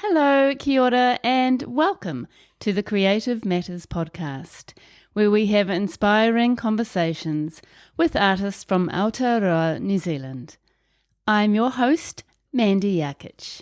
Hello, kia ora, and welcome to the Creative Matters podcast, where we have inspiring conversations with artists from Aotearoa, New Zealand. I'm your host, Mandy Jakic.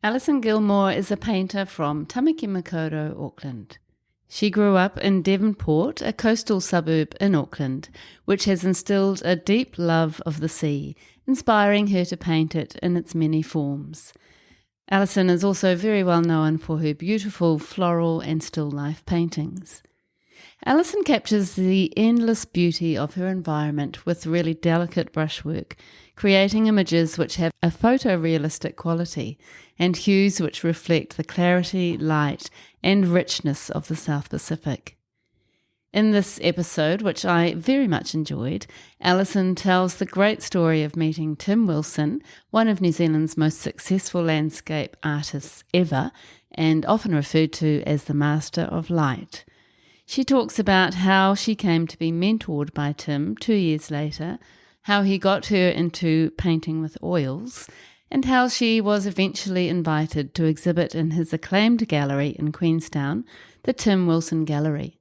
Alison Gilmour is a painter from Tamaki Makaurau, Auckland. She grew up in Devonport, a coastal suburb in Auckland, which has instilled a deep love of the sea, inspiring her to paint it in its many forms. Alison is also very well known for her beautiful floral and still life paintings. Alison captures the endless beauty of her environment with really delicate brushwork, creating images which have a photorealistic quality and hues which reflect the clarity, light, and richness of the South Pacific. In this episode, which I very much enjoyed, Alison tells the great story of meeting Tim Wilson, one of New Zealand's most successful landscape artists ever, and often referred to as the Master of Light. She talks about how she came to be mentored by Tim 2 years later, how he got her into painting with oils, and how she was eventually invited to exhibit in his acclaimed gallery in Queenstown, the Tim Wilson Gallery.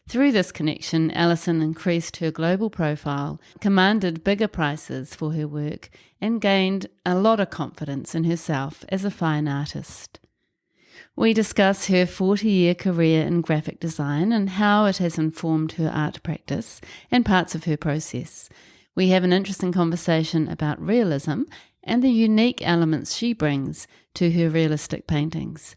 Through this connection, Alison increased her global profile, commanded bigger prices for her work, and gained a lot of confidence in herself as a fine artist. We discuss her 40-year career in graphic design and how it has informed her art practice and parts of her process. We have an interesting conversation about realism and the unique elements she brings to her realistic paintings.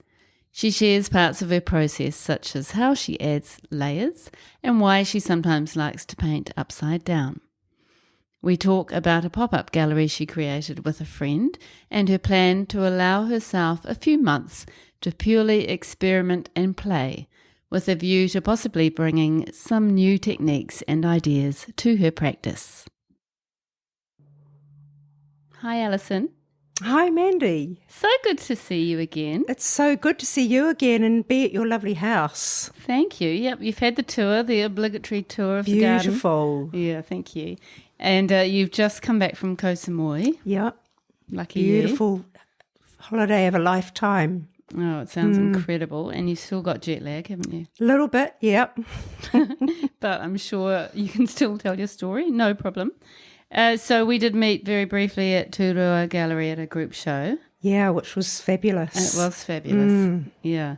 She shares parts of her process, such as how she adds layers and why she sometimes likes to paint upside down. We talk about a pop-up gallery she created with a friend and her plan to allow herself a few months to purely experiment and play, with a view to possibly bringing some new techniques and ideas to her practice. Hi, Alison. Hi, Mandy. So good to see you again. It's so good to see you again and be at your lovely house. Thank you. Yep, you've had the tour, the obligatory tour of the garden. Beautiful. Yeah, thank you. And you've just come back from Koh Samui. Yep. Lucky Beautiful holiday of a lifetime. Oh, it sounds incredible. And you've still got jet lag, haven't you? A little bit, yep. But I'm sure you can still tell your story, no problem. So we did meet very briefly at Turua Gallery at a group show. Yeah, which was fabulous. It was fabulous, yeah.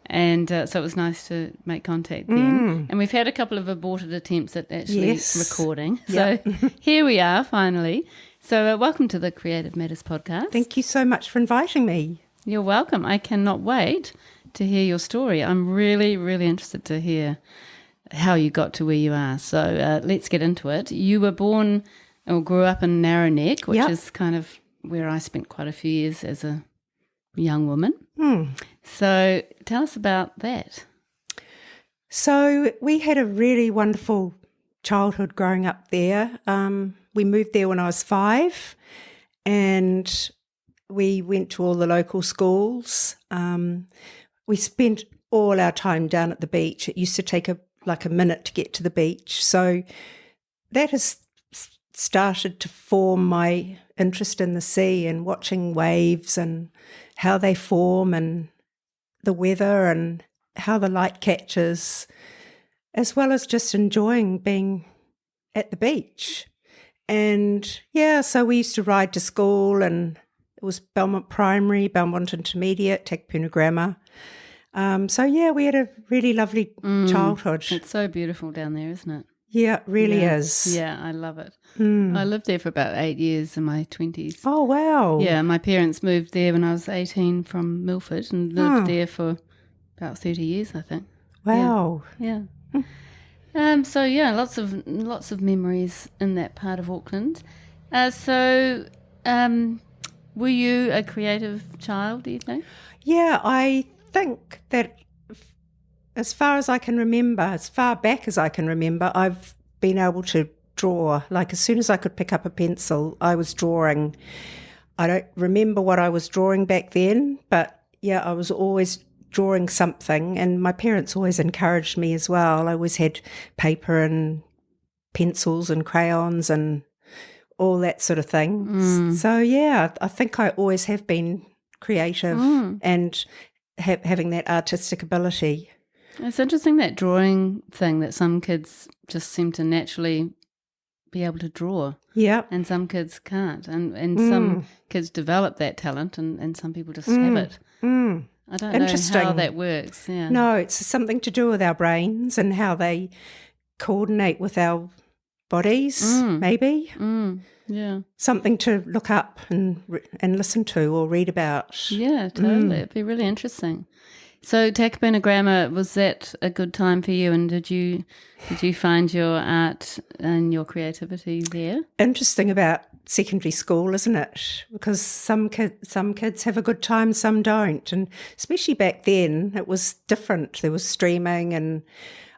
And so it was nice to make contact then. And we've had a couple of aborted attempts at actually recording. Yep. So here we are, finally. So welcome to the Creative Matters podcast. Thank you so much for inviting me. You're welcome. I cannot wait to hear your story. I'm really, really interested to hear how you got to where you are. So let's get into it. You were born or grew up in Narrowneck, which is kind of where I spent quite a few years as a young woman. So tell us about that. So we had a really wonderful childhood growing up there. We moved there when I was 5 and we went to all the local schools. We spent all our time down at the beach. It used to take a minute to get to the beach. So that has started to form my interest in the sea and watching waves and how they form and the weather and how the light catches, as well as just enjoying being at the beach. And yeah, so we used to ride to school, and it was Belmont Primary, Belmont Intermediate, Takapuna Grammar. So yeah, we had a really lovely childhood. It's so beautiful down there, isn't it? Yeah, it really is. Yeah, I love it. I lived there for about 8 years in my 20s. Oh, wow. Yeah, my parents moved there when I was 18 from Milford and lived there for about 30 years, I think. Wow. Yeah. So yeah, lots of memories in that part of Auckland. Were you a creative child, do you think? Yeah, I think that as far back as I can remember, I've been able to draw. Like as soon as I could pick up a pencil, I was drawing. I don't remember what I was drawing back then, but yeah, I was always drawing something, and my parents always encouraged me as well. I always had paper and pencils and crayons and all that sort of thing. So yeah, I think I always have been creative and having that artistic ability. It's interesting, that drawing thing, that some kids just seem to naturally be able to draw. Yeah. And some kids can't. And some kids develop that talent and some people just have it. I don't know how that works. Yeah. No, it's something to do with our brains and how they coordinate with our bodies, maybe. Yeah. Something to look up and listen to or read about. Yeah, totally. It'd be really interesting. So Takapuna Grammar, was that a good time for you, and did you find your art and your creativity there? Interesting about secondary school, isn't it? Because some kids have a good time, some don't, and especially back then it was different. There was streaming, and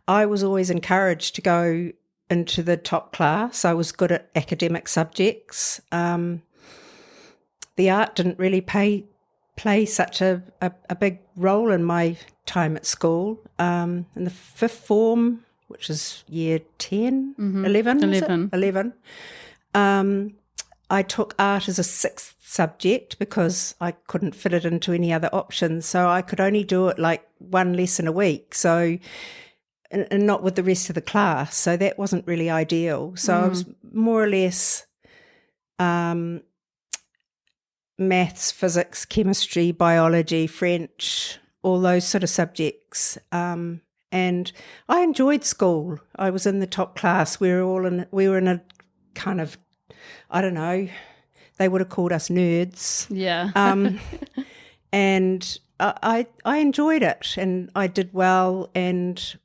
I was always encouraged to go into the top class. I was good at academic subjects. The art didn't really play such a big role in my time at school. In the fifth form, which is year 10, 11, 11. I took art as a sixth subject because I couldn't fit it into any other options. So I could only do it like one lesson a week. So, and not with the rest of the class. So that wasn't really ideal. So I was more or less maths, physics, chemistry, biology, French, all those sort of subjects. And I enjoyed school. I was in the top class. We were in a kind of, I don't know, they would have called us nerds. Yeah. And I enjoyed it, and I did well, and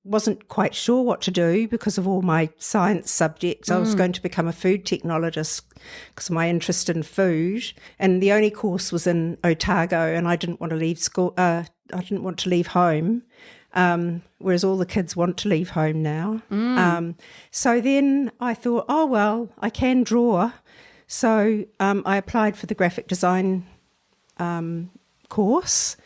wasn't quite sure what to do because of all my science subjects. I was going to become a food technologist because of my interest in food, and the only course was in Otago, and I didn't want to leave school. I didn't want to leave home, whereas all the kids want to leave home now. So then I thought, oh, well, I can draw. So I applied for the graphic design course,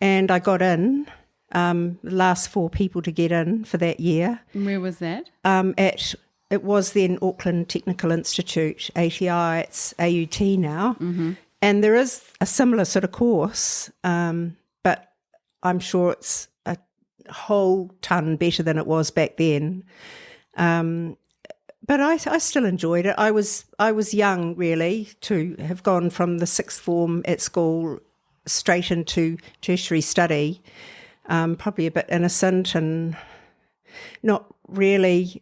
and I got in. The last 4 people to get in for that year. Where was that? It was then Auckland Technical Institute, ATI. It's AUT now, and there is a similar sort of course, but I'm sure it's a whole ton better than it was back then. But I still enjoyed it. I was young, really, to have gone from the sixth form at school straight into tertiary study. Probably a bit innocent and not really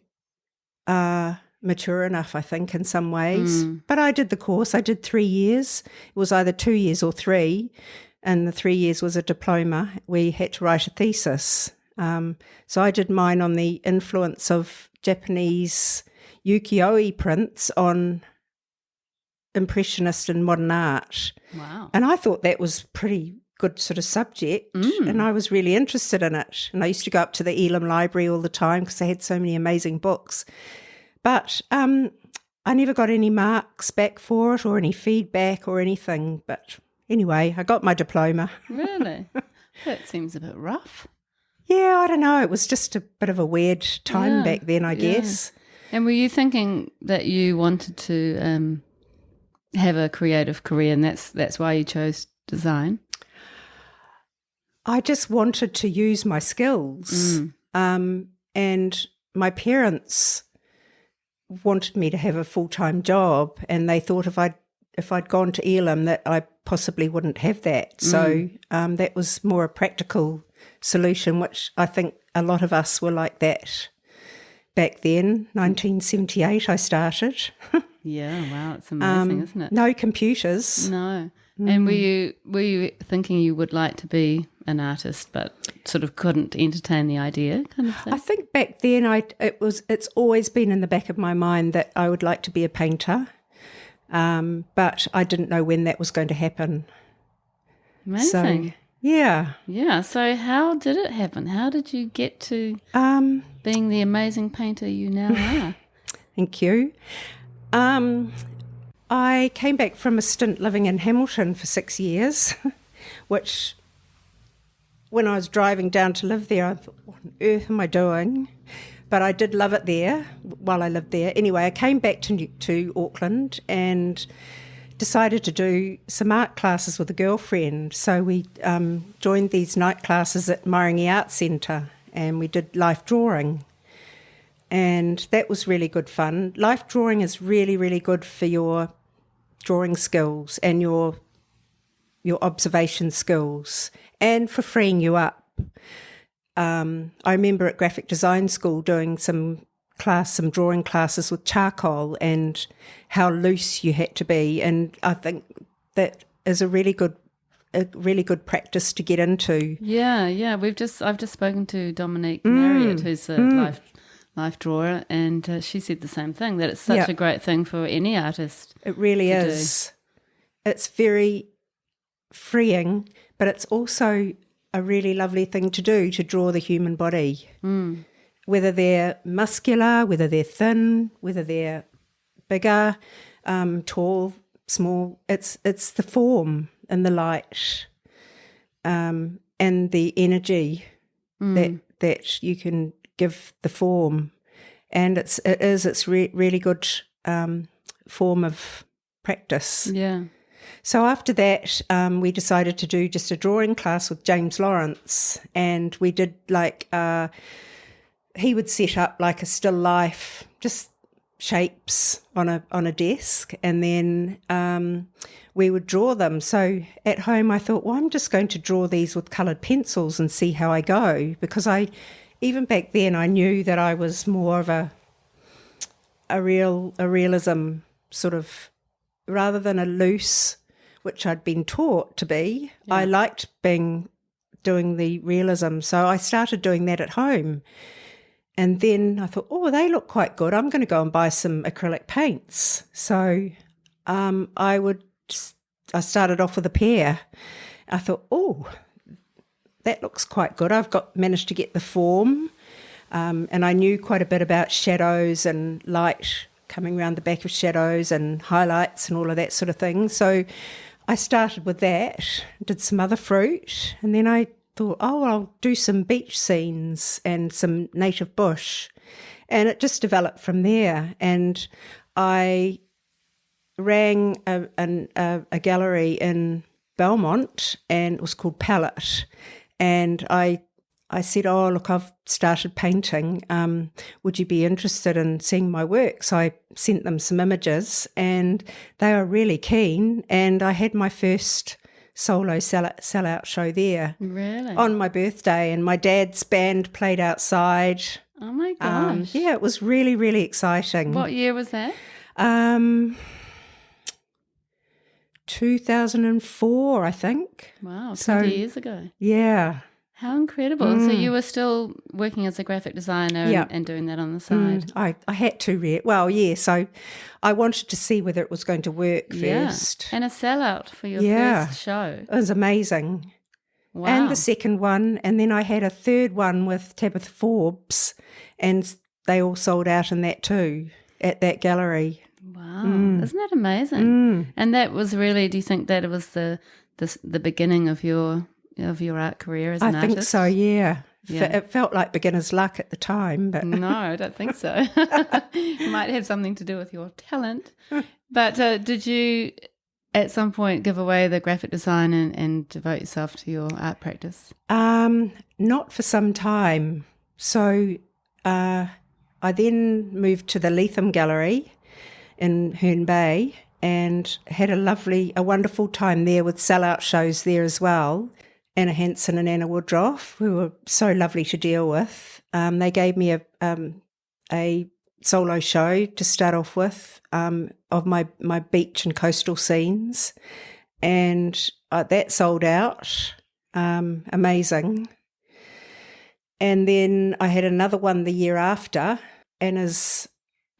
mature enough, I think, in some ways. But I did the course. I did 3 years. It was either 2 years or 3, and the 3 years was a diploma. We had to write a thesis. So I did mine on the influence of Japanese ukiyo-e prints on Impressionist and modern art. Wow. And I thought that was pretty good sort of subject, and I was really interested in it. And I used to go up to the Elam Library all the time because they had so many amazing books. But I never got any marks back for it or any feedback or anything. But anyway, I got my diploma. Really? That seems a bit rough. Yeah, I don't know. It was just a bit of a weird time back then, I guess. And were you thinking that you wanted to have a creative career, and that's why you chose design? I just wanted to use my skills, and my parents wanted me to have a full-time job, and they thought if I'd gone to Elam that I possibly wouldn't have that. So that was more a practical solution, which I think a lot of us were like that back then. 1978 I started. Yeah, wow, it's amazing, isn't it? No computers. No. And were you thinking you would like to be an artist, but sort of couldn't entertain the idea, kind of thing? I think back then it's always been in the back of my mind that I would like to be a painter, but I didn't know when that was going to happen. Amazing. Yeah. Yeah, so how did it happen? How did you get to being the amazing painter you now are? Thank you. I came back from a stint living in Hamilton for 6 years, which when I was driving down to live there, I thought, what on earth am I doing? But I did love it there while I lived there. Anyway, I came back to Auckland and decided to do some art classes with a girlfriend. So we joined these night classes at Maringi Art Centre, and we did life drawing. And that was really good fun. Life drawing is really, really good for your drawing skills and your observation skills, and for freeing you up. I remember at graphic design school doing some drawing classes with charcoal and how loose you had to be, and I think that is a really good practice to get into. Yeah. I've just spoken to Dominique Marriott, who's a life drawer, and she said the same thing, that it's such a great thing for any artist. It really is. It's very freeing, but it's also a really lovely thing to do, to draw the human body. Whether they're muscular, whether they're thin, whether they're bigger, tall, small, it's the form and the light, and the energy that you can give the form, and it's really good form of practice. Yeah. So after that, we decided to do just a drawing class with James Lawrence, and we did he would set up like a still life, just shapes on a desk, and then we would draw them. So at home I thought, well, I'm just going to draw these with coloured pencils and see how I go, because even back then I knew that I was more of a realism sort of, rather than a loose, which I'd been taught to be. Yeah. I liked doing the realism, so I started doing that at home. And then I thought, oh, they look quite good. I'm going to go and buy some acrylic paints. So I started off with a pair. I thought, oh, that looks quite good. I've managed to get the form, and I knew quite a bit about shadows and light coming around the back of shadows and highlights and all of that sort of thing. So I started with that, did some other fruit, and then I thought, oh, I'll do some beach scenes and some native bush. And it just developed from there. And I rang a gallery in Belmont, and it was called Palette. And I said, oh, look, I've started painting. Would you be interested in seeing my work? So I sent them some images, and they were really keen. And I had my first solo sellout show there. Really? On my birthday, and my dad's band played outside. Oh my gosh. Yeah, it was really, really exciting. What year was that? 2004, I think. Wow, 20 years ago. Yeah. How incredible. So you were still working as a graphic designer and doing that on the side? I had to, so I wanted to see whether it was going to work first. And a sellout for your first show. It was amazing. Wow. And the second one, and then I had a third one with Tabitha Forbes, and they all sold out in that too, at that gallery. Wow, isn't that amazing? And that was really, do you think that it was the beginning of your art career as an artist? I think so, yeah. It felt like beginner's luck at the time. But no, I don't think so. It might have something to do with your talent. But did you at some point give away the graphic design and devote yourself to your art practice? Not for some time. So I then moved to the Leatham Gallery in Herne Bay and had a wonderful time there with sellout shows there as well. Anna Hansen and Anna Woodruff, who were so lovely to deal with. They gave me a solo show to start off with of my beach and coastal scenes, and that sold out. Amazing. And then I had another one the year after. Anna's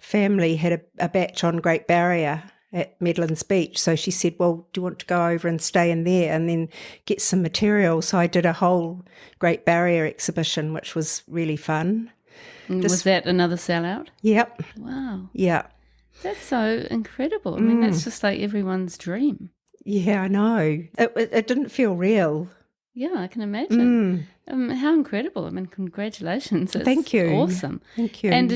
family had a batch on Great Barrier, at Medlands Beach. So she said, well, do you want to go over and stay in there and then get some material? So I did a whole Great Barrier exhibition, which was really fun. And was that another sellout? Yep. Wow. Yeah. That's so incredible. I mean, that's just like everyone's dream. Yeah, I know. It didn't feel real. Yeah, I can imagine. How incredible. I mean, congratulations. It's Thank you. Awesome. Thank you. And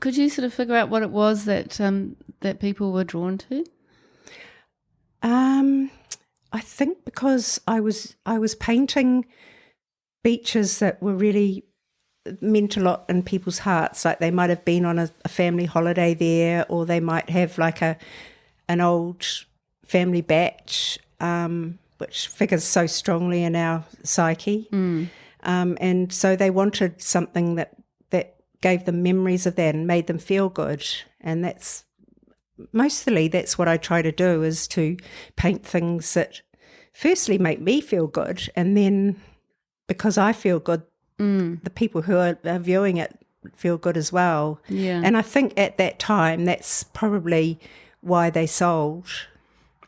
could you sort of figure out what it was that that people were drawn to? I think because I was painting beaches that were really meant a lot in people's hearts. Like they might have been on a family holiday there, or they might have like an old family batch, which figures so strongly in our psyche. And so they wanted something that gave them memories of that and made them feel good. And that's what I try to do, is to paint things that firstly make me feel good, and then because I feel good, the people who are viewing it feel good as well. Yeah. And I think at that time that's probably why they sold.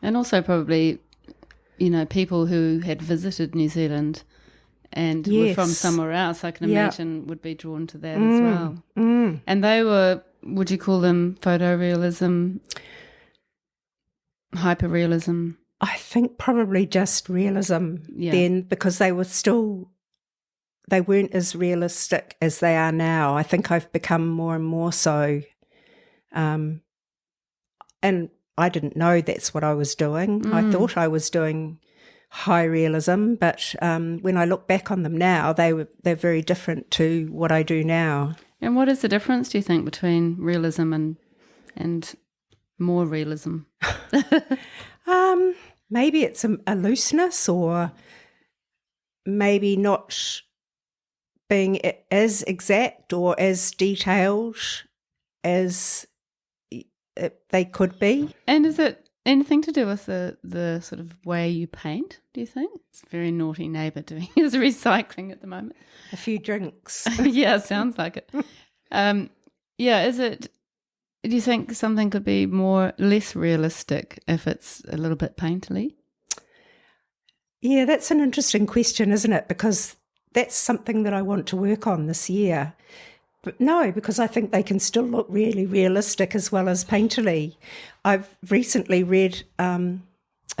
And also probably, people who had visited New Zealand and were from somewhere else, I can imagine, would be drawn to that as well. And they were, would you call them photorealism, hyperrealism? I think probably just realism then, because they weren't as realistic as they are now. I think I've become more and more so. And I didn't know that's what I was doing. I thought I was doing high realism, but when I look back on them now, they're very different to what I do now. And what is the difference, do you think, between realism and more realism? Maybe it's a looseness, or maybe not being as exact or as detailed as they could be. And is it anything to do with the sort of way you paint, do you think? It's a very naughty neighbour doing his recycling at the moment. A few drinks. Yeah, sounds like it. Do you think something could be less realistic if it's a little bit painterly? Yeah, that's an interesting question, isn't it? Because that's something that I want to work on this year. But no, because I think they can still look really realistic as well as painterly. I've recently read a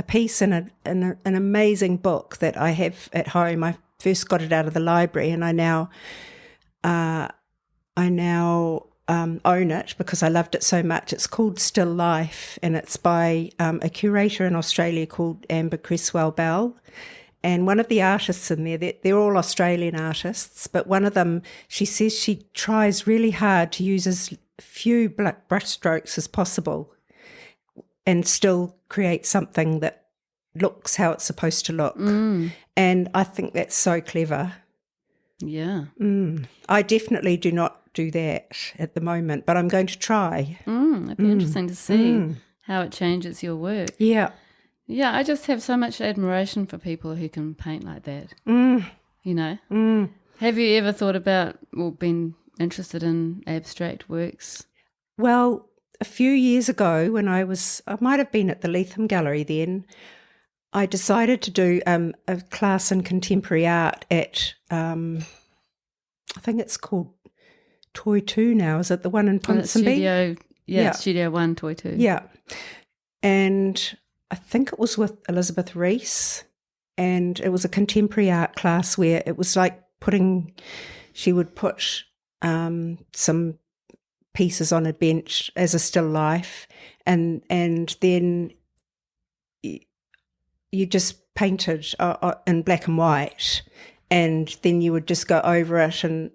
piece in an amazing book that I have at home. I first got it out of the library, and I now own it because I loved it so much. It's called Still Life, and it's by a curator in Australia called Amber Cresswell-Bell. And one of the artists in there, they're all Australian artists, but one of them, she says she tries really hard to use as few brush strokes as possible and still create something that looks how it's supposed to look. And I think that's so clever. Yeah. I definitely do not do that at the moment, but I'm going to try. It'd be interesting to see how it changes your work. Yeah. Yeah, I just have so much admiration for people who can paint like that. Have you ever thought about or been interested in abstract works? Well, a few years ago when I might have been at the Leatham Gallery then, I decided to do a class in contemporary art at, I think it's called Toy 2 now. Is it the one in Ponsonby? Studio 1, Toy 2. Yeah. And I think it was with Elizabeth Rees, and it was a contemporary art class where it was like she would put some pieces on a bench as a still life, and then you just painted in black and white, and then you would just go over it and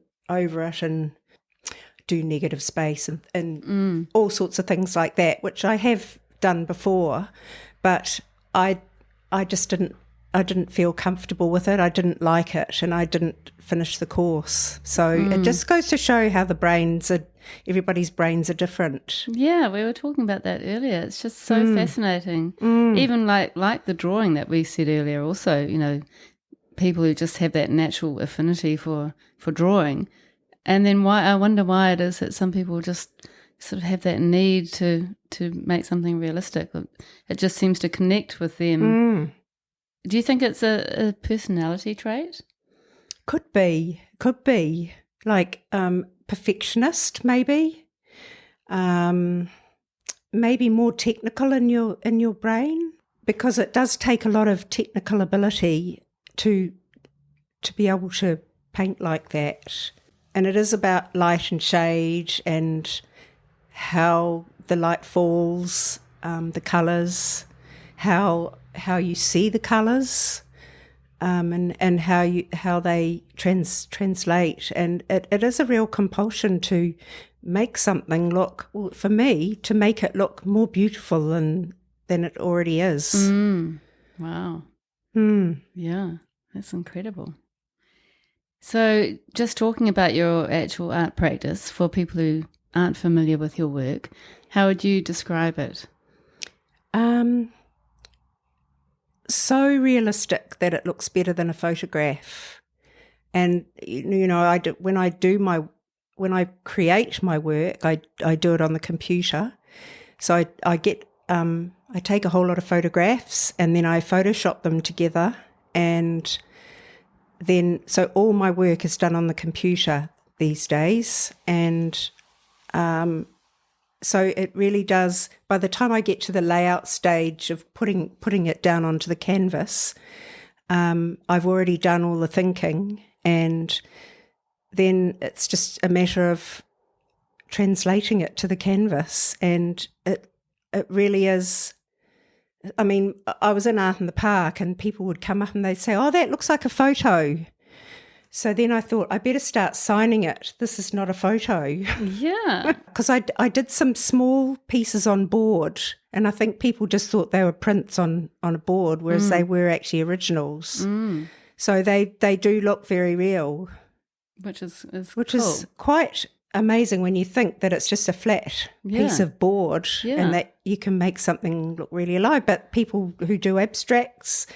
do negative space and all sorts of things like that, which I have done before, but I just didn't feel comfortable with it. I didn't like it, and I didn't finish the course. So it just goes to show how everybody's brains are different. Yeah, we were talking about that earlier. It's just so fascinating. Even like the drawing that we said earlier also, people who just have that natural affinity for drawing. And then I wonder why it is that some people just sort of have that need to make something realistic. It just seems to connect with them. Do you think it's a personality trait? Could be. Like perfectionist, maybe. Maybe more technical in your brain, because it does take a lot of technical ability to be able to paint like that. And it is about light and shade and how the light falls, the colours, how you see the colours, and how they translate. And it is a real compulsion to make something look, for me, to make it look more beautiful than it already is. Wow. Yeah, that's incredible. So just talking about your actual art practice, for people who aren't familiar with your work, how would you describe it? So realistic that it looks better than a photograph. And, when I create my work, I do it on the computer. So I take a whole lot of photographs and then I Photoshop them together, and then so all my work is done on the computer these days. And so it really does, by the time I get to the layout stage of putting it down onto the canvas, I've already done all the thinking, and then it's just a matter of translating it to the canvas. And it really is. I mean, I was in Art in the Park and people would come up and they'd say, "Oh, that looks like a photo." So then I thought, I better start signing it. This is not a photo. Yeah. Because I did some small pieces on board, and I think people just thought they were prints on a board, whereas they were actually originals. So they do look very real. Which is cool. Quite amazing when you think that it's just a flat piece of board and that you can make something look really alive. But people who do abstracts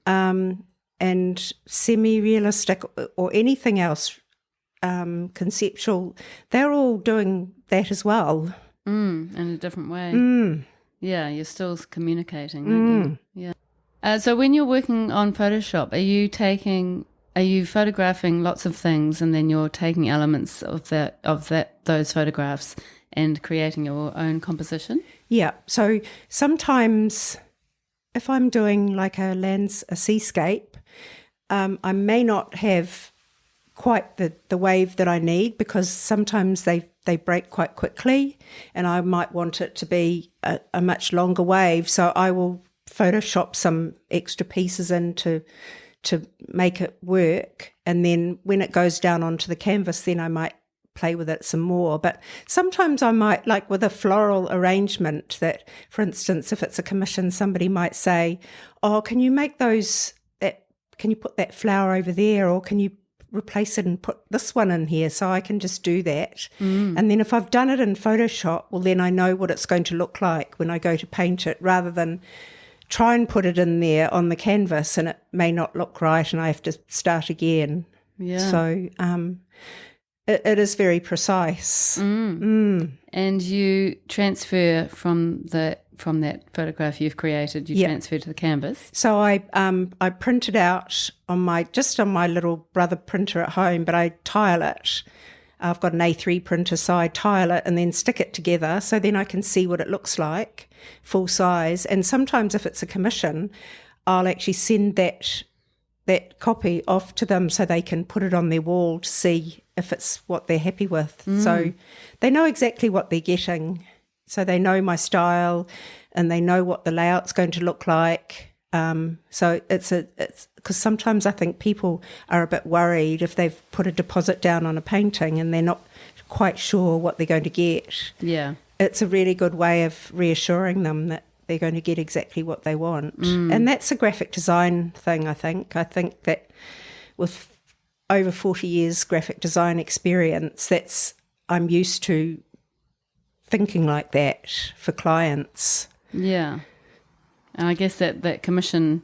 and semi-realistic or anything else conceptual, they're all doing that as well. In a different way. Yeah, you're still communicating, aren't you? Yeah. So when you're working on Photoshop, are you photographing lots of things and then you're taking elements of those photographs and creating your own composition? Yeah. So sometimes if I'm doing like a seascape, I may not have quite the wave that I need, because sometimes they break quite quickly and I might want it to be a much longer wave. So I will Photoshop some extra pieces in to make it work, and then when it goes down onto the canvas, then I might play with it some more. But sometimes I might, like with a floral arrangement, that, for instance, if it's a commission, somebody might say, "Oh, can you make can you put that flower over there, or can you replace it and put this one in here?" So I can just do that. And then if I've done it in Photoshop, well, then I know what it's going to look like when I go to paint it, rather than try and put it in there on the canvas and it may not look right and I have to start again. Yeah. So it is very precise. And you transfer from that photograph you've created, you transfer to the canvas. So I print it out on my little brother printer at home, but I tile it. I've got an A3 printer, so I tile it and then stick it together, so then I can see what it looks like full size. And sometimes if it's a commission, I'll actually send that copy off to them so they can put it on their wall to see if it's what they're happy with. So they know exactly what they're getting. So they know my style and they know what the layout's going to look like. So it's because sometimes I think people are a bit worried if they've put a deposit down on a painting and they're not quite sure what they're going to get. Yeah. It's a really good way of reassuring them that they're going to get exactly what they want. And that's a graphic design thing, I think. I think that with over 40 years graphic design experience, I'm used to thinking like that for clients. Yeah. And I guess that commission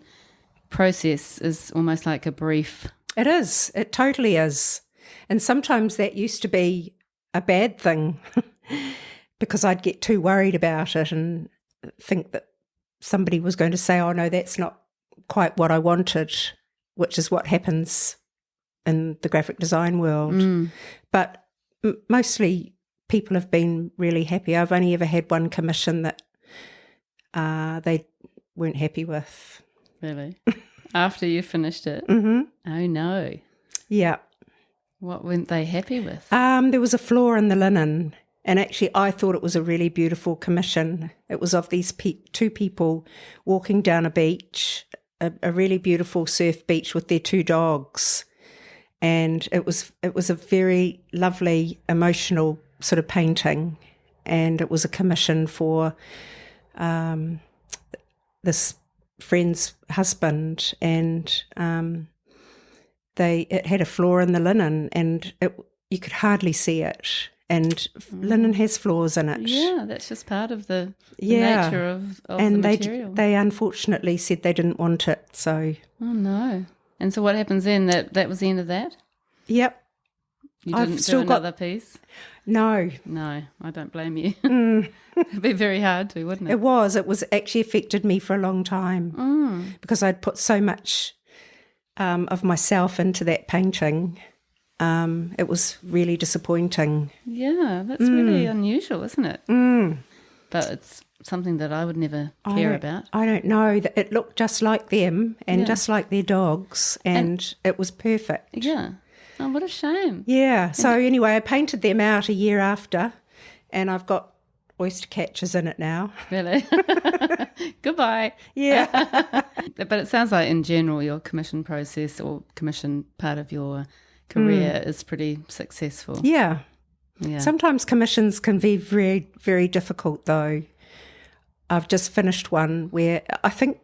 process is almost like a brief. It is. It totally is. And sometimes that used to be a bad thing because I'd get too worried about it and think that somebody was going to say, oh, no, that's not quite what I wanted, which is what happens in the graphic design world. But mostly people have been really happy. I've only ever had one commission that they weren't happy with. Really? After you finished it? Mm-hmm. Oh, no. Yeah. What weren't they happy with? There was a flaw in the linen, and actually I thought it was a really beautiful commission. It was of these two people walking down a beach, a really beautiful surf beach with their two dogs, and it was a very lovely, emotional sort of painting, and it was a commission for this friend's husband, and it had a flaw in the linen, and you could hardly see it. And linen has flaws in it. Yeah, that's just part of the nature of and the material. They unfortunately said they didn't want it. So oh no! And so what happens then? That was the end of that. Yep. You didn't do another piece. No, I don't blame you. It'd be very hard to, wouldn't it? It was actually affected me for a long time because I'd put so much of myself into that painting. It was really disappointing. Yeah, that's really unusual, isn't it? But it's something that I would never care about. I don't know. It looked just like them and just like their dogs, and it was perfect. Yeah. Oh, what a shame. Yeah. So anyway, I painted them out a year after, and I've got oyster catchers in it now. Really? Goodbye. Yeah. But it sounds like in general your commission process or commission part of your career is pretty successful. Yeah. Yeah. Sometimes commissions can be very, very difficult though. I've just finished one where I think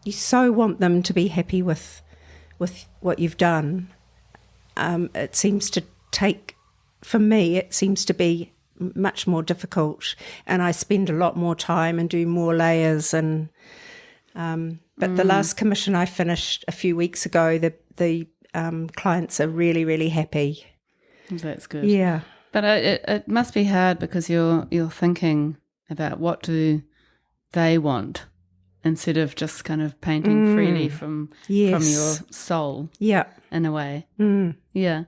you so want them to be happy with what you've done. It seems to take, for me, it seems to be much more difficult, and I spend a lot more time and do more layers. And but the last commission I finished a few weeks ago, the clients are really, really happy. That's good. Yeah, but it must be hard because you're thinking about what do they want instead of just kind of painting freely from your soul. Yeah, in a way. Yeah.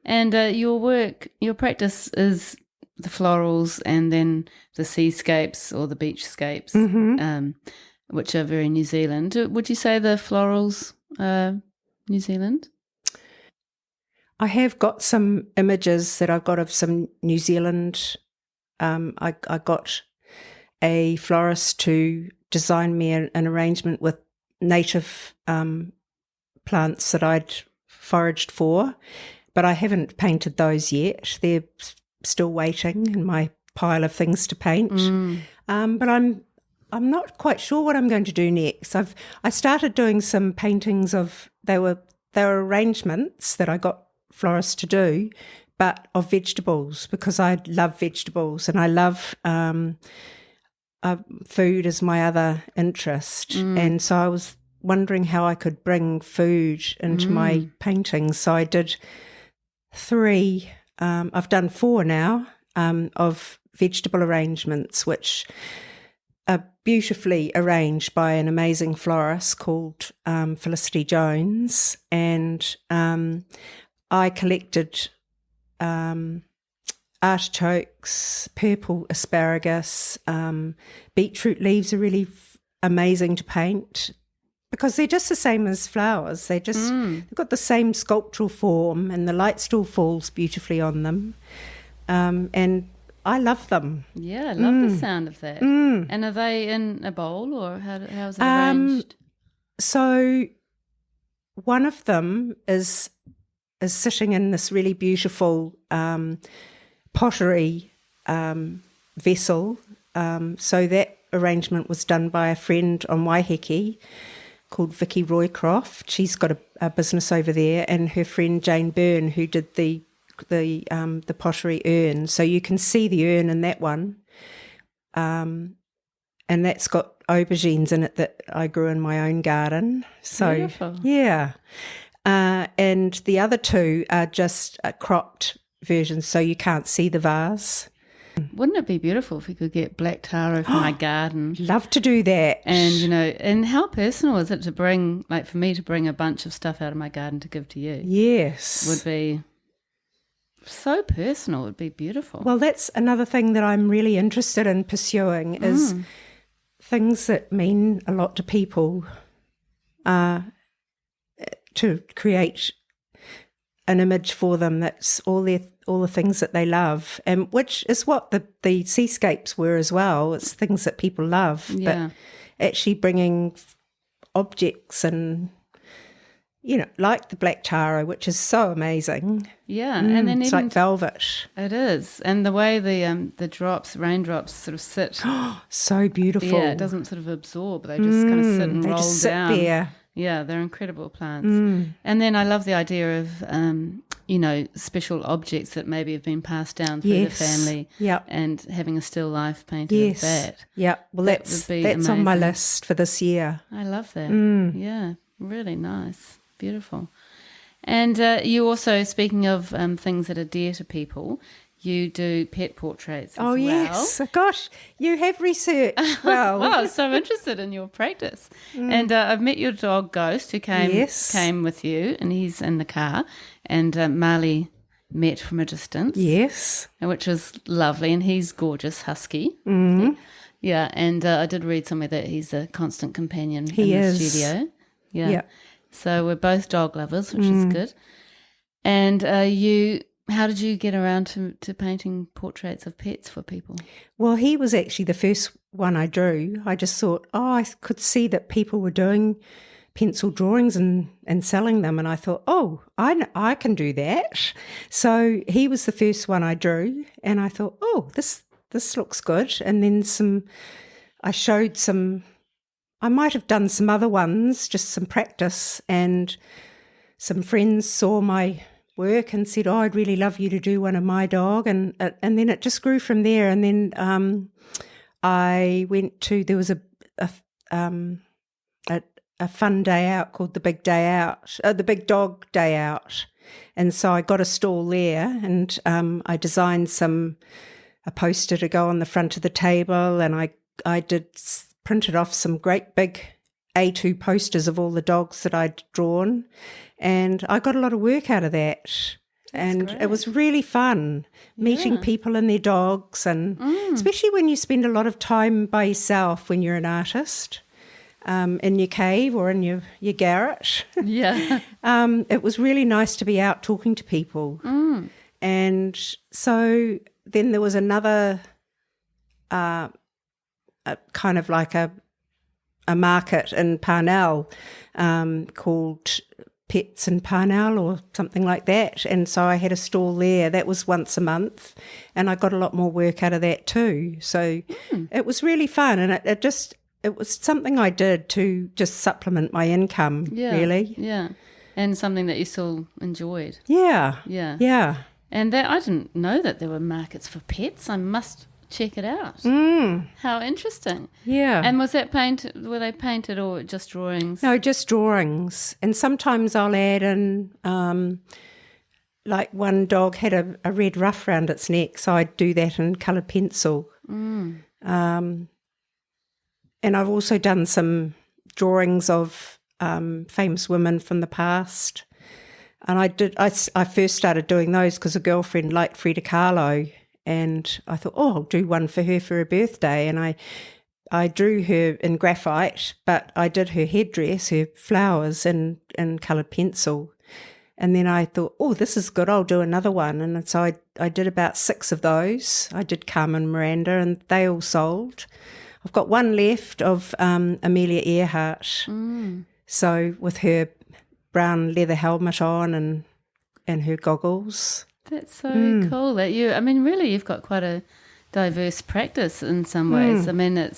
And your practice is the florals and then the seascapes or the beachscapes, which are very New Zealand. Would you say the florals are New Zealand? I have got some images that I've got of some New Zealand. I got a florist to design me an arrangement with native plants that I'd foraged for, but I haven't painted those yet. They're still waiting in my pile of things to paint. But I'm not quite sure what I'm going to do next. I started doing some paintings of they were arrangements that I got florists to do, but of vegetables, because I love vegetables and I love food as my other interest. And so I was wondering how I could bring food into my paintings. So I did 3, I've done 4 now, of vegetable arrangements, which are beautifully arranged by an amazing florist called Felicity Jones. And I collected artichokes, purple asparagus, beetroot leaves are really amazing to paint, because they're just the same as flowers. They've got the same sculptural form, and the light still falls beautifully on them. And I love them. Yeah, I love the sound of that. And are they in a bowl, or how's it arranged? So one of them is sitting in this really beautiful pottery vessel. So that arrangement was done by a friend on Waiheke called Vicky Roycroft. She's got a business over there, and her friend Jane Byrne, who did the pottery urn. So you can see the urn in that one, and that's got aubergines in it that I grew in my own garden. So beautiful. Yeah, and the other 2 are just cropped versions, so you can't see the vase. Wouldn't it be beautiful if we could get black taro from my garden? Love to do that. And, and how personal is it to bring, like for me to bring a bunch of stuff out of my garden to give to you? Yes. Would be so personal. It would be beautiful. Well, that's another thing that I'm really interested in pursuing is things that mean a lot to people, to create an image for them that's all the things that they love, and which is what the seascapes were as well. It's things that people love, but actually bringing objects and, like the black taro, which is so amazing. Yeah, and then it's even like velvet. It is, and the way the raindrops sort of sit, so beautiful. Yeah, it doesn't sort of absorb; they just kind of sit and they roll just sit down. there. Yeah, they're incredible plants. And then I love the idea of special objects that maybe have been passed down through the family. Yep. And having a still life painted of that. Yeah. Well, that's amazing. On my list for this year. I love that. Yeah, really nice, beautiful. And you also, speaking of things that are dear to people, you do pet portraits as well. Yes. Gosh, you have researched well. Wow, I was so interested in your practice. And I've met your dog Ghost, who came with you, and he's in the car. And Marley met from a distance. Yes. Which was lovely, and he's gorgeous, husky. Yeah, and I did read somewhere that he's a constant companion in the studio. Yeah. So we're both dog lovers, which is good. And how did you get around to painting portraits of pets for people? Well, he was actually the first one I drew. I just thought, I could see that people were doing pencil drawings and selling them, and I thought, I can do that. So he was the first one I drew, and I thought, this looks good. And then I showed some. I might have done some other ones, just some practice, and some friends saw my work and said, I'd really love you to do one of my dog, and then it just grew from there. And then I went to, there was a fun day out called the Big Dog Day Out, and so I got a stall there, and I designed a poster to go on the front of the table, and I printed off some great big A2 posters of all the dogs that I'd drawn, and I got a lot of work out of that. And great. It was really fun meeting people and their dogs, and especially when you spend a lot of time by yourself when you're an artist, in your cave or in your garret. Yeah. It was really nice to be out talking to people. And so then there was another kind of like a market in Parnell called Pets in Parnell or something like that, and so I had a stall there. That was once a month, and I got a lot more work out of that too. So it was really fun, and it was something I did to just supplement my income, really. Yeah, and something that you still enjoyed. Yeah. And I didn't know that there were markets for pets. I must check it out. How interesting. Yeah. And was that were they painted or just drawings? No, just drawings. And sometimes I'll add in, like one dog had a red ruff around its neck, so I'd do that in coloured pencil. And I've also done some drawings of famous women from the past. And I first started doing those because a girlfriend liked Frida Kahlo. And I thought, I'll do one for her birthday. And I drew her in graphite, but I did her headdress, her flowers in coloured pencil. And then I thought, this is good, I'll do another one. And so I did about 6 of those. I did Carmen Miranda, and they all sold. I've got one left of Amelia Earhart. So with her brown leather helmet on and her goggles. That's so cool that really you've got quite a diverse practice in some ways. I mean,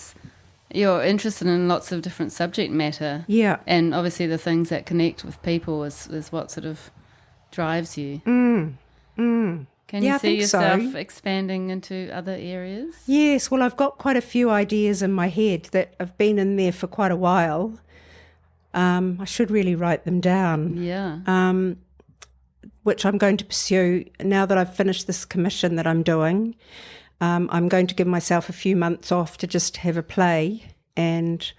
you're interested in lots of different subject matter. Yeah. And obviously the things that connect with people is what sort of drives you. Can you see yourself expanding into other areas? Yes, well, I've got quite a few ideas in my head that have been in there for quite a while. I should really write them down. Yeah. Which I'm going to pursue now that I've finished this commission that I'm doing. I'm going to give myself a few months off to just have a play and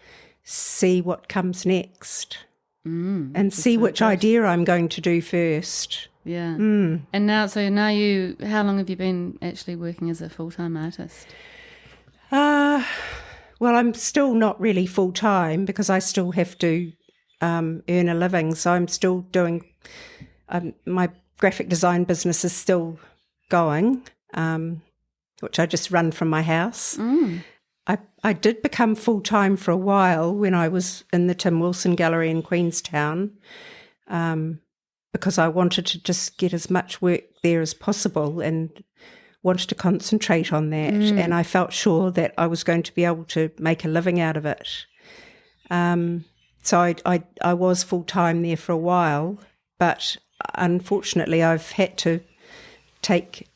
see what comes next, and see which idea I'm going to do first. Yeah. And now how long have you been actually working as a full-time artist? Well, I'm still not really full-time because I still have to earn a living. So I'm still doing, my graphic design business is still going, which I just run from my house. I did become full-time for a while when I was in the Tim Wilson Gallery in Queenstown, because I wanted to just get as much work there as possible and wanted to concentrate on that. And I felt sure that I was going to be able to make a living out of it. So I was full-time there for a while, but unfortunately I've had to take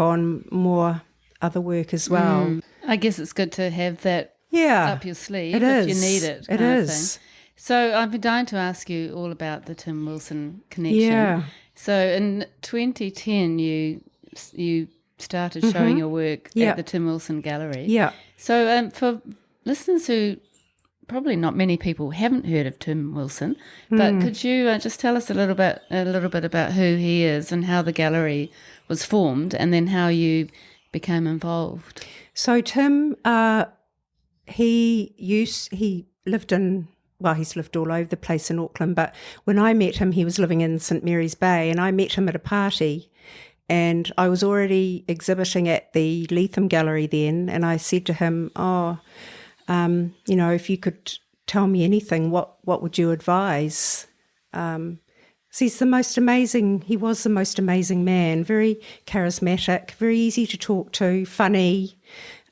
on more other work as well. I guess it's good to have that up your sleeve if you need it. It is. So I've been dying to ask you all about the Tim Wilson connection. Yeah. So in 2010 you started showing your work at the Tim Wilson Gallery. Yeah. So for listeners who probably not many people haven't heard of Tim Wilson, but could you just tell us a little bit about who he is and how the gallery was formed, and then how you became involved? So Tim, he lived in, well, he's lived all over the place in Auckland, but when I met him, he was living in St Mary's Bay, and I met him at a party, and I was already exhibiting at the Leatham Gallery then, and I said to him, if you could tell me anything, what would you advise? So he was the most amazing man, very charismatic, very easy to talk to, funny,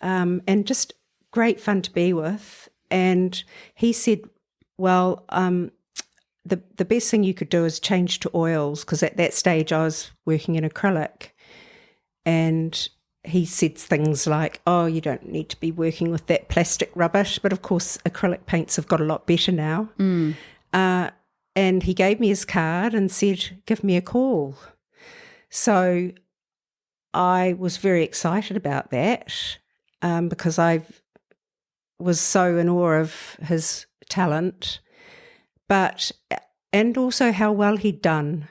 and just great fun to be with. And he said, well, the best thing you could do is change to oils, because at that stage I was working in acrylic. And he said things like, oh, you don't need to be working with that plastic rubbish. But of course, acrylic paints have got a lot better now. And he gave me his card and said, give me a call. So I was very excited about that, because I was so in awe of his talent, and also how well he'd done.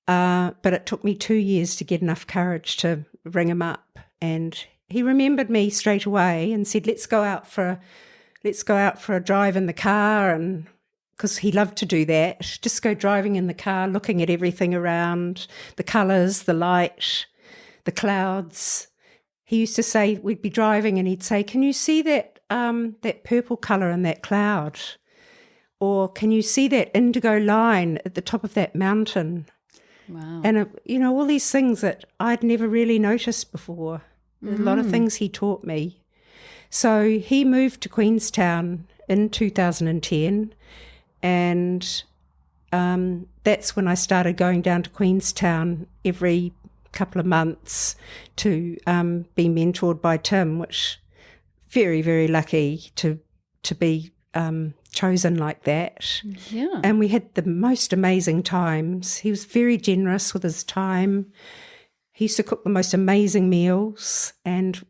But it took me 2 years to get enough courage to ring him up, and he remembered me straight away and said, let's go out for a drive in the car, and because he loved to do that, just go driving in the car, looking at everything around, the colours, the light, the clouds. He used to say, we'd be driving and he'd say, can you see that purple colour in that cloud? Or can you see that indigo line at the top of that mountain? Wow. And, all these things that I'd never really noticed before. A lot of things he taught me. So he moved to Queenstown in 2010, and that's when I started going down to Queenstown every couple of months to be mentored by Tim, which very, very lucky to be chosen like that. Yeah. And we had the most amazing times. He was very generous with his time. He used to cook the most amazing meals, and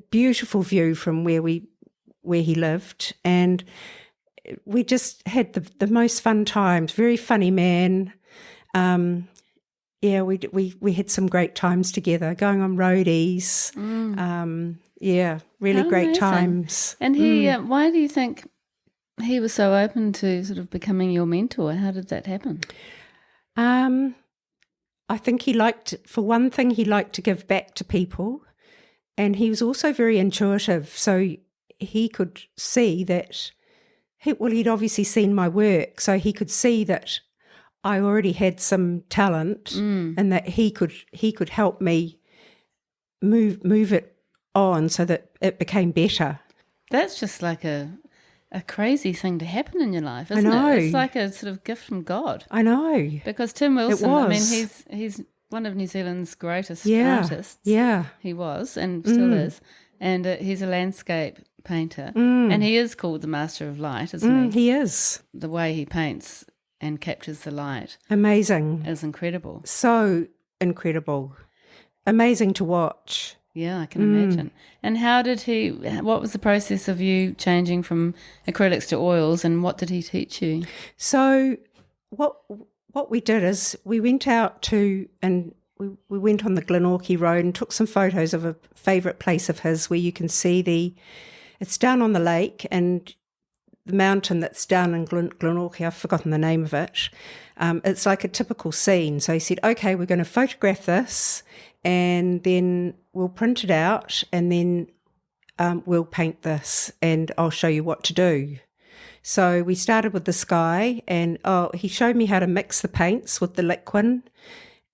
beautiful view from where he lived, and we just had the most fun times. Very funny man. We had some great times together, going on roadies. Really How great amazing. times. And he, why do you think he was so open to sort of becoming your mentor? How did that happen? I think he liked to give back to people, and he was also very intuitive. So he could see that. He'd obviously seen my work, so he could see that I already had some talent, and that he could help me move it on so that it became better. That's just like a crazy thing to happen in your life, isn't it? It's like a sort of gift from God. I know. Because Tim Wilson, I mean, he's one of New Zealand's greatest artists. Yeah. He was and still is. And he's a landscape painter. And he is called the Master of Light, isn't he? He is. The way he paints and captures the light. Amazing. Is incredible. So incredible. Amazing to watch. Yeah, I can imagine. And what was the process of you changing from acrylics to oils, and what did he teach you? So what we did is we went out to, and we went on the Glenorchy Road and took some photos of a favourite place of his where you can see it's down on the lake, and the mountain that's down in Glenorchy, I've forgotten the name of it. It's like a typical scene. So he said, okay, we're going to photograph this, and then we'll print it out, and then we'll paint this, and I'll show you what to do. So we started with the sky, and he showed me how to mix the paints with the liquid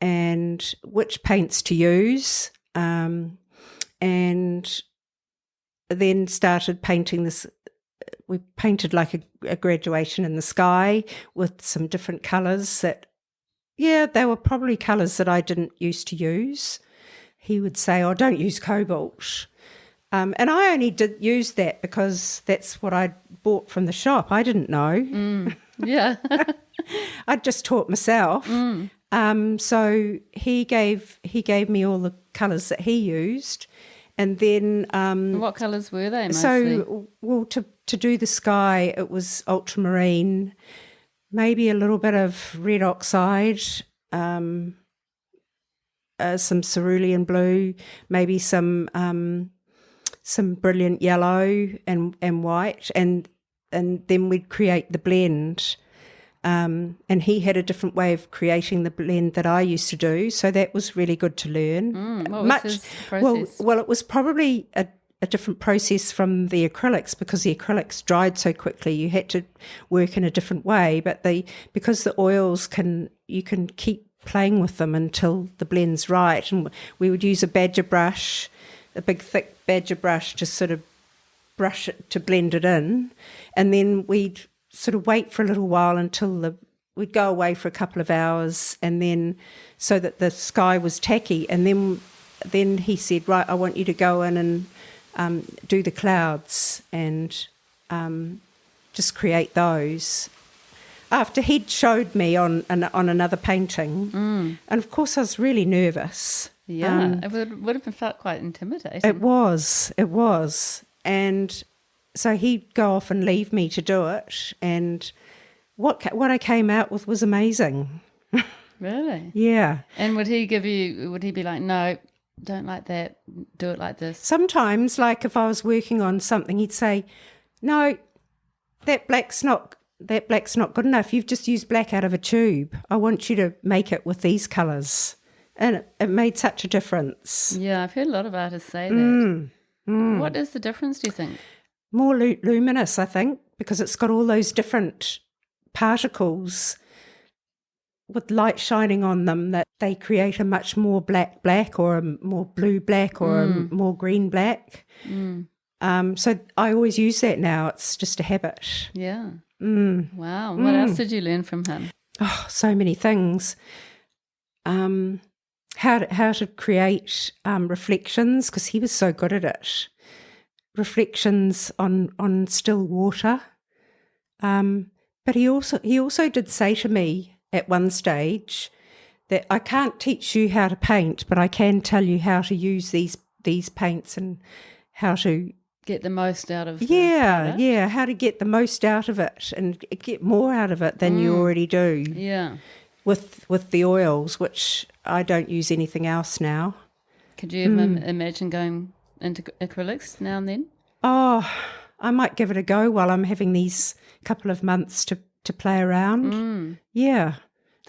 and which paints to use, and then started painting this. We painted like a graduation in the sky with some different colours they were probably colours that I didn't used to use. He would say, oh, don't use cobalt. And I only did use that because that's what I bought from the shop. I didn't know. Yeah. I just taught myself. So he gave me all the colours that he used. And then what colours were they mostly? So, well, to do the sky, it was ultramarine, maybe a little bit of red oxide, some cerulean blue, maybe some brilliant yellow and white, and then we'd create the blend. And he had a different way of creating the blend that I used to do, so that was really good to learn. What was his process? Well, it was probably a different process from the acrylics, because the acrylics dried so quickly. You had to work in a different way, but because the oils you can keep playing with them until the blend's right. And we would use a badger brush, a big thick badger brush, to sort of brush it to blend it in, and then we'd sort of wait for a little while until we'd go away for a couple of hours, and then so that the sky was tacky, and then he said, right, I want you to go in and do the clouds and just create those. After he'd showed me on another painting, and of course I was really nervous. Yeah, it would have felt quite intimidating. It was, and so he'd go off and leave me to do it, and what I came out with was amazing. Really? Yeah. And would he be like, no, don't like that, do it like this? Sometimes, like if I was working on something, he'd say, no, that black's not good enough. You've just used black out of a tube. I want you to make it with these colours. And it made such a difference. Yeah, I've heard a lot of artists say that. What is the difference, do you think? More luminous, I think, because it's got all those different particles with light shining on them, that they create a much more black or a more blue black or a more green black. So I always use that now. It's just a habit. Yeah. Wow. What else did you learn from him? Oh, so many things. How to create reflections, because he was so good at it. Reflections on still water. But he also did say to me at one stage that I can't teach you how to paint, but I can tell you how to use these paints and how to get the most out of how to get the most out of it and get more out of it than you already do. Yeah. With the oils, which I don't use anything else now. Could you imagine going into acrylics now and then? Oh, I might give it a go while I'm having these couple of months to play around. Yeah,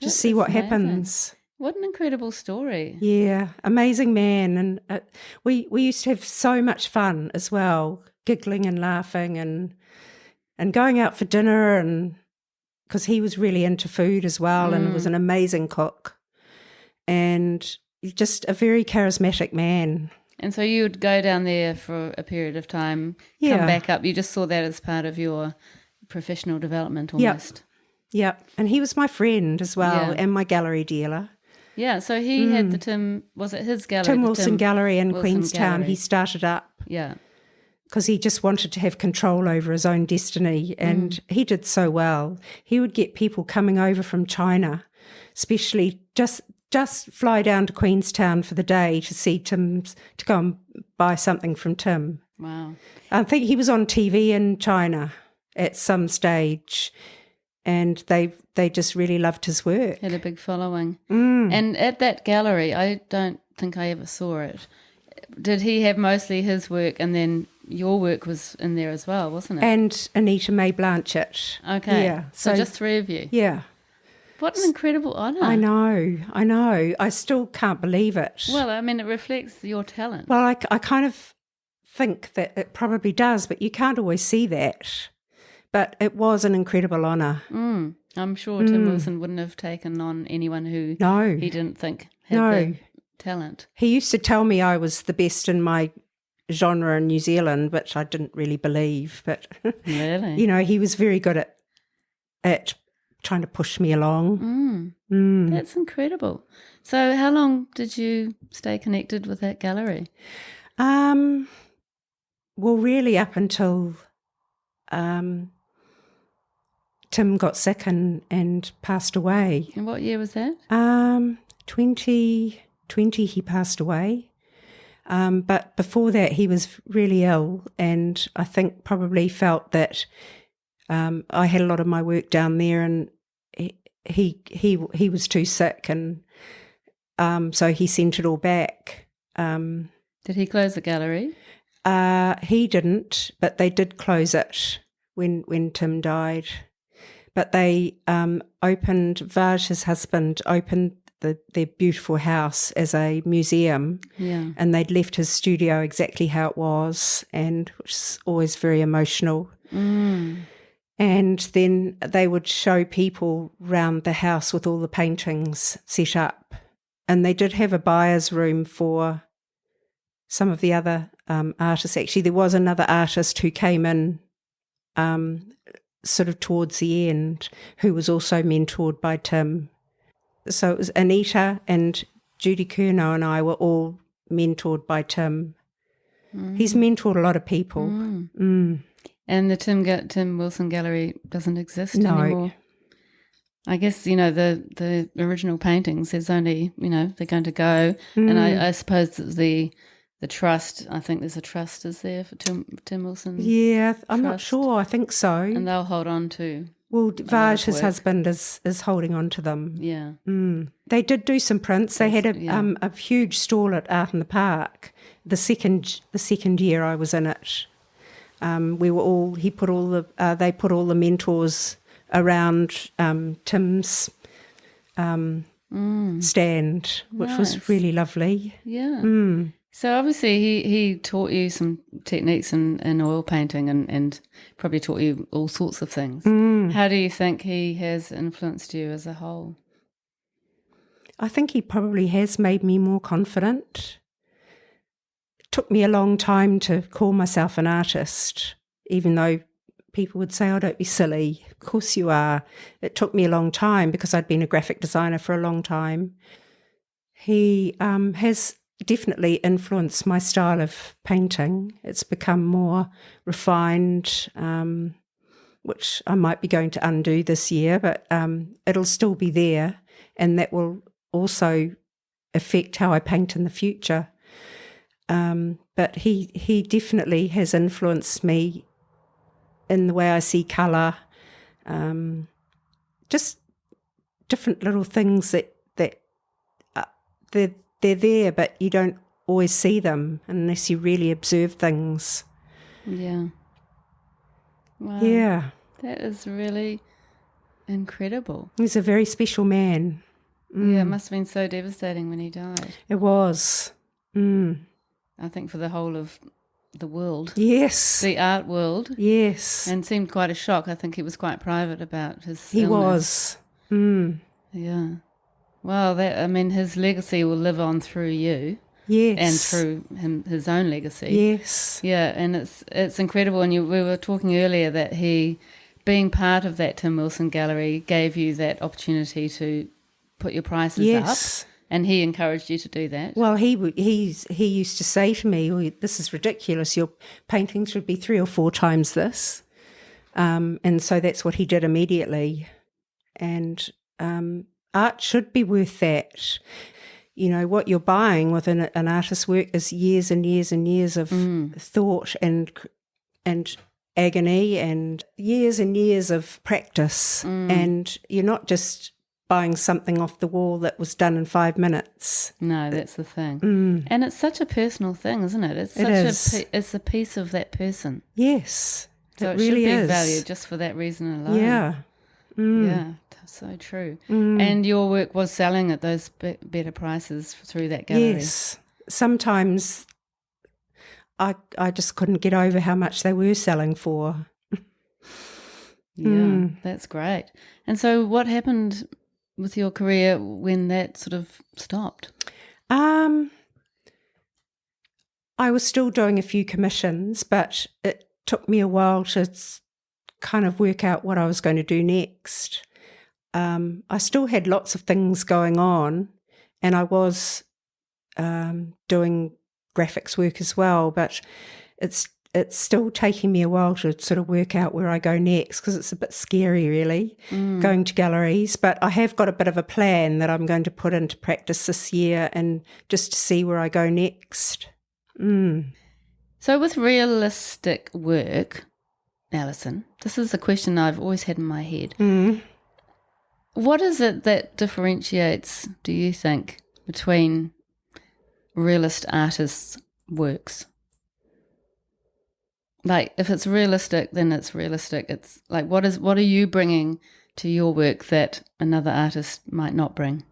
just see what happens. What an incredible story. Yeah, amazing man. And we used to have so much fun as well, giggling and laughing and going out for dinner, and because he was really into food as well and was an amazing cook and just a very charismatic man. And so you would go down there for a period of time, come back up. You just saw that as part of your professional development almost. Yep. And he was my friend as well and my gallery dealer. Yeah, so he had was it his gallery? Tim Wilson Gallery in Queenstown. Gallery. He started up. Yeah. Because he just wanted to have control over his own destiny, and he did so well. He would get people coming over from China, especially just just fly down to Queenstown for the day to see Tim's, to go and buy something from Tim. Wow. I think he was on TV in China at some stage, and they just really loved his work. Had a big following. And at that gallery, I don't think I ever saw it. Did he have mostly his work, and then your work was in there as well, wasn't it? And Anita Mae Blanchett. Okay. Yeah. So just three of you. Yeah. What an incredible honour. I know. I still can't believe it. Well, I mean, it reflects your talent. Well, I kind of think that it probably does, but you can't always see that. But it was an incredible honour. I'm sure Tim Wilson wouldn't have taken on anyone who No. he didn't think had the talent. He used to tell me I was the best in my genre in New Zealand, which I didn't really believe. But, Really? you know, he was very good at trying to push me along. That's incredible. So how long did you stay connected with that gallery? Well, really up until Tim got sick and passed away. And what year was that? 2020 he passed away. But before that he was really ill, and I think probably felt that I had a lot of my work down there, and he was too sick, and so he sent it all back. Did he close the gallery? He didn't, but they did close it when Tim died. But they Vaj, his husband, opened their beautiful house as a museum. Yeah. And they'd left his studio exactly how it was, and which is always very emotional. And then they would show people round the house with all the paintings set up. And they did have a buyer's room for some of the other artists. Actually, there was another artist who came in sort of towards the end, who was also mentored by Tim. So it was Anita and Judy Curnow and I were all mentored by Tim. He's mentored a lot of people. And the Tim Wilson Gallery doesn't exist No. anymore. I guess, you know, the original paintings, there's only, you know, they're going to go. And I suppose that the trust, I think there's a trust is there for Tim Wilson. Yeah, I'm not Trust. sure. I think so. And they'll hold on to. Well, Vaj, his work. husband, is holding on to them. Yeah. They did do some prints. They had Yeah. a huge stall at Art in the Park. The second year I was in it, we were all. They put all the mentors around Tim's stand, which Nice. was really lovely. Yeah. So obviously he taught you some techniques in oil painting and probably taught you all sorts of things. How do you think he has influenced you as a whole? I think he probably has made me more confident. It took me a long time to call myself an artist, even though people would say, oh, don't be silly. Of course you are. It took me a long time because I'd been a graphic designer for a long time. He has definitely influenced my style of painting. It's become more refined, which I might be going to undo this year, but it'll still be there, and that will also affect how I paint in the future. But he definitely has influenced me in the way I see colour, just different little things that they're there, but you don't always see them unless you really observe things. Yeah. Wow. Yeah. That is really incredible. He's a very special man. Yeah, it must have been so devastating when he died. It was. I think for the whole of the world. Yes. The art world. Yes. And seemed quite a shock. I think he was quite private about his He illness. was. Yeah. Well, his legacy will live on through you. Yes. And through his own legacy. Yes. Yeah, and it's incredible. And we were talking earlier that he, being part of that Tim Wilson Gallery, gave you that opportunity to put your prices up, and he encouraged you to do that. Well, he used to say to me, oh, "This is ridiculous. Your paintings would be 3 or 4 times this," and so that's what he did immediately. And art should be worth that. You know, what you're buying with an artist's work is years and years and years of thought and agony and years of practice. And you're not just buying something off the wall that was done in 5 minutes. No, that's the thing. And it's such a personal thing, isn't it? It's a piece of that person. Yes, so it really should be is. valued just for that reason alone. Yeah. Yeah, so true. And your work was selling at those better prices through that gallery. Yes. Sometimes I just couldn't get over how much they were selling for. Yeah, that's great. And so what happened with your career when that sort of stopped? I was still doing a few commissions, but it took me a while to kind of work out what I was going to do next. I still had lots of things going on, and I was doing graphics work as well, but it's still taking me a while to sort of work out where I go next, because it's a bit scary really, going to galleries. But I have got a bit of a plan that I'm going to put into practice this year, and just to see where I go next. So with realistic work, Alison, this is a question I've always had in my head. What is it that differentiates, do you think, between realist artists' works? Like, if it's realistic, then it's realistic. It's like, what are you bringing to your work that another artist might not bring?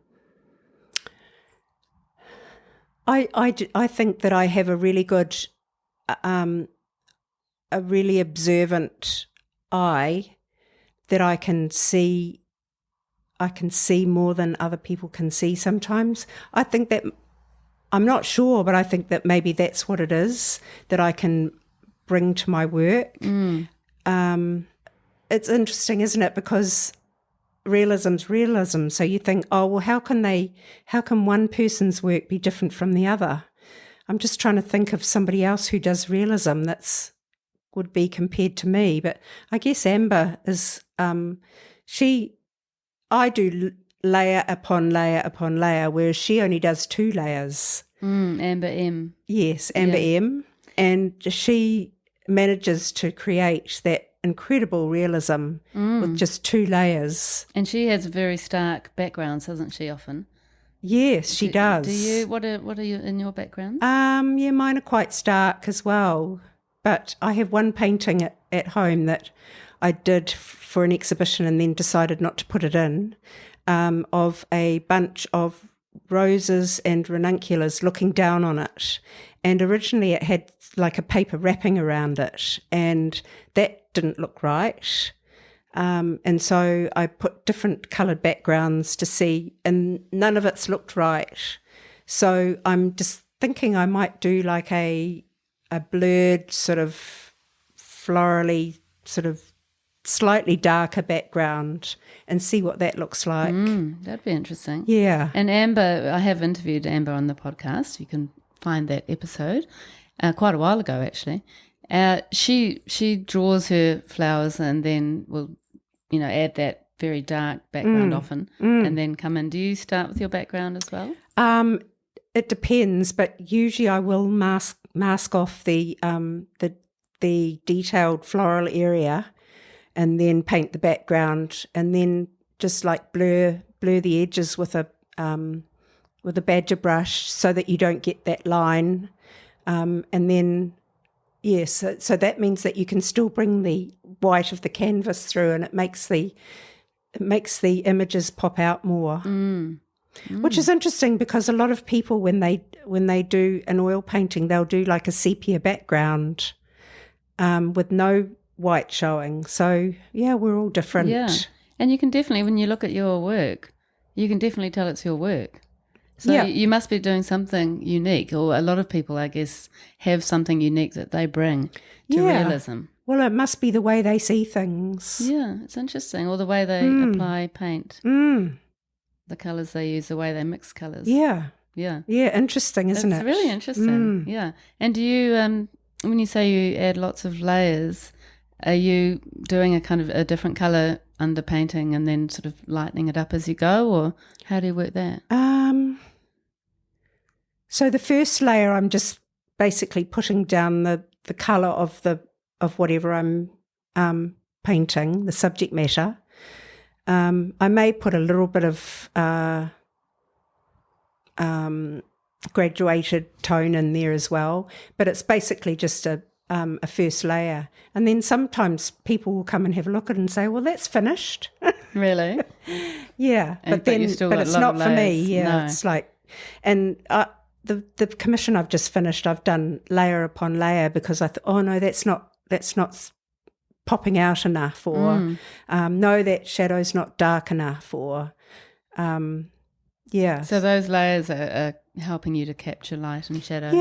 I think that I have a really good, a really observant eye, that I can see more than other people can see sometimes. I think that, I'm not sure, but I think that maybe that's what it is that I can bring to my work. It's interesting, isn't it? Because realism's realism. So you think, oh, well, how can one person's work be different from the other? I'm just trying to think of somebody else who does realism would be compared to me. But I guess Amber is, I do layer upon layer upon layer, whereas she only does 2 layers. Amber M. Yes, Amber M. And she manages to create that incredible realism with just 2 layers. And she has very stark backgrounds, doesn't she, often? Yes, she does. Do you? What are you in your backgrounds? Yeah, mine are quite stark as well. But I have one painting at home that I did for an exhibition and then decided not to put it in, of a bunch of roses and ranunculus looking down on it. And originally it had like a paper wrapping around it, and that didn't look right. And so I put different coloured backgrounds to see, and none of it's looked right. So I'm just thinking I might do like a blurred sort of florally sort of slightly darker background and see what that looks like. That'd be interesting. Yeah. And Amber, I have interviewed Amber on the podcast. You can find that episode quite a while ago, actually. She draws her flowers and then will, add that very dark background often, and then come in. Do you start with your background as well? It depends, but usually I will mask off the detailed floral area, and then paint the background, and then just like blur the edges with a badger brush so that you don't get that line, and then so that means that you can still bring the white of the canvas through, and it makes the images pop out more. Which is interesting, because a lot of people when they do an oil painting, they'll do like a sepia background with no white showing. So yeah, we're all different. Yeah, and you can definitely, when you look at your work, you can definitely tell it's your work. So yeah. You must be doing something unique, or a lot of people, I guess, have something unique that they bring to realism. Well, it must be the way they see things. Yeah, it's interesting, or the way they apply paint, the colours they use, the way they mix colours. Yeah. Yeah. Yeah, interesting, isn't it? It's really interesting, yeah. And do you, when you say you add lots of layers, are you doing a kind of a different colour underpainting and then sort of lightening it up as you go, or how do you work that? So the first layer, I'm just basically putting down the colour of whatever I'm painting, the subject matter. I may put a little bit of graduated tone in there as well, but it's basically just a first layer. And then sometimes people will come and have a look at it and say, well, that's finished. Really? Yeah. But it's not for me. Yeah. No. It's like, and the commission I've just finished, I've done layer upon layer because I thought, oh no, that's not popping out enough, or no, that shadow's not dark enough, or yeah. So those layers are helping you to capture light and shadow.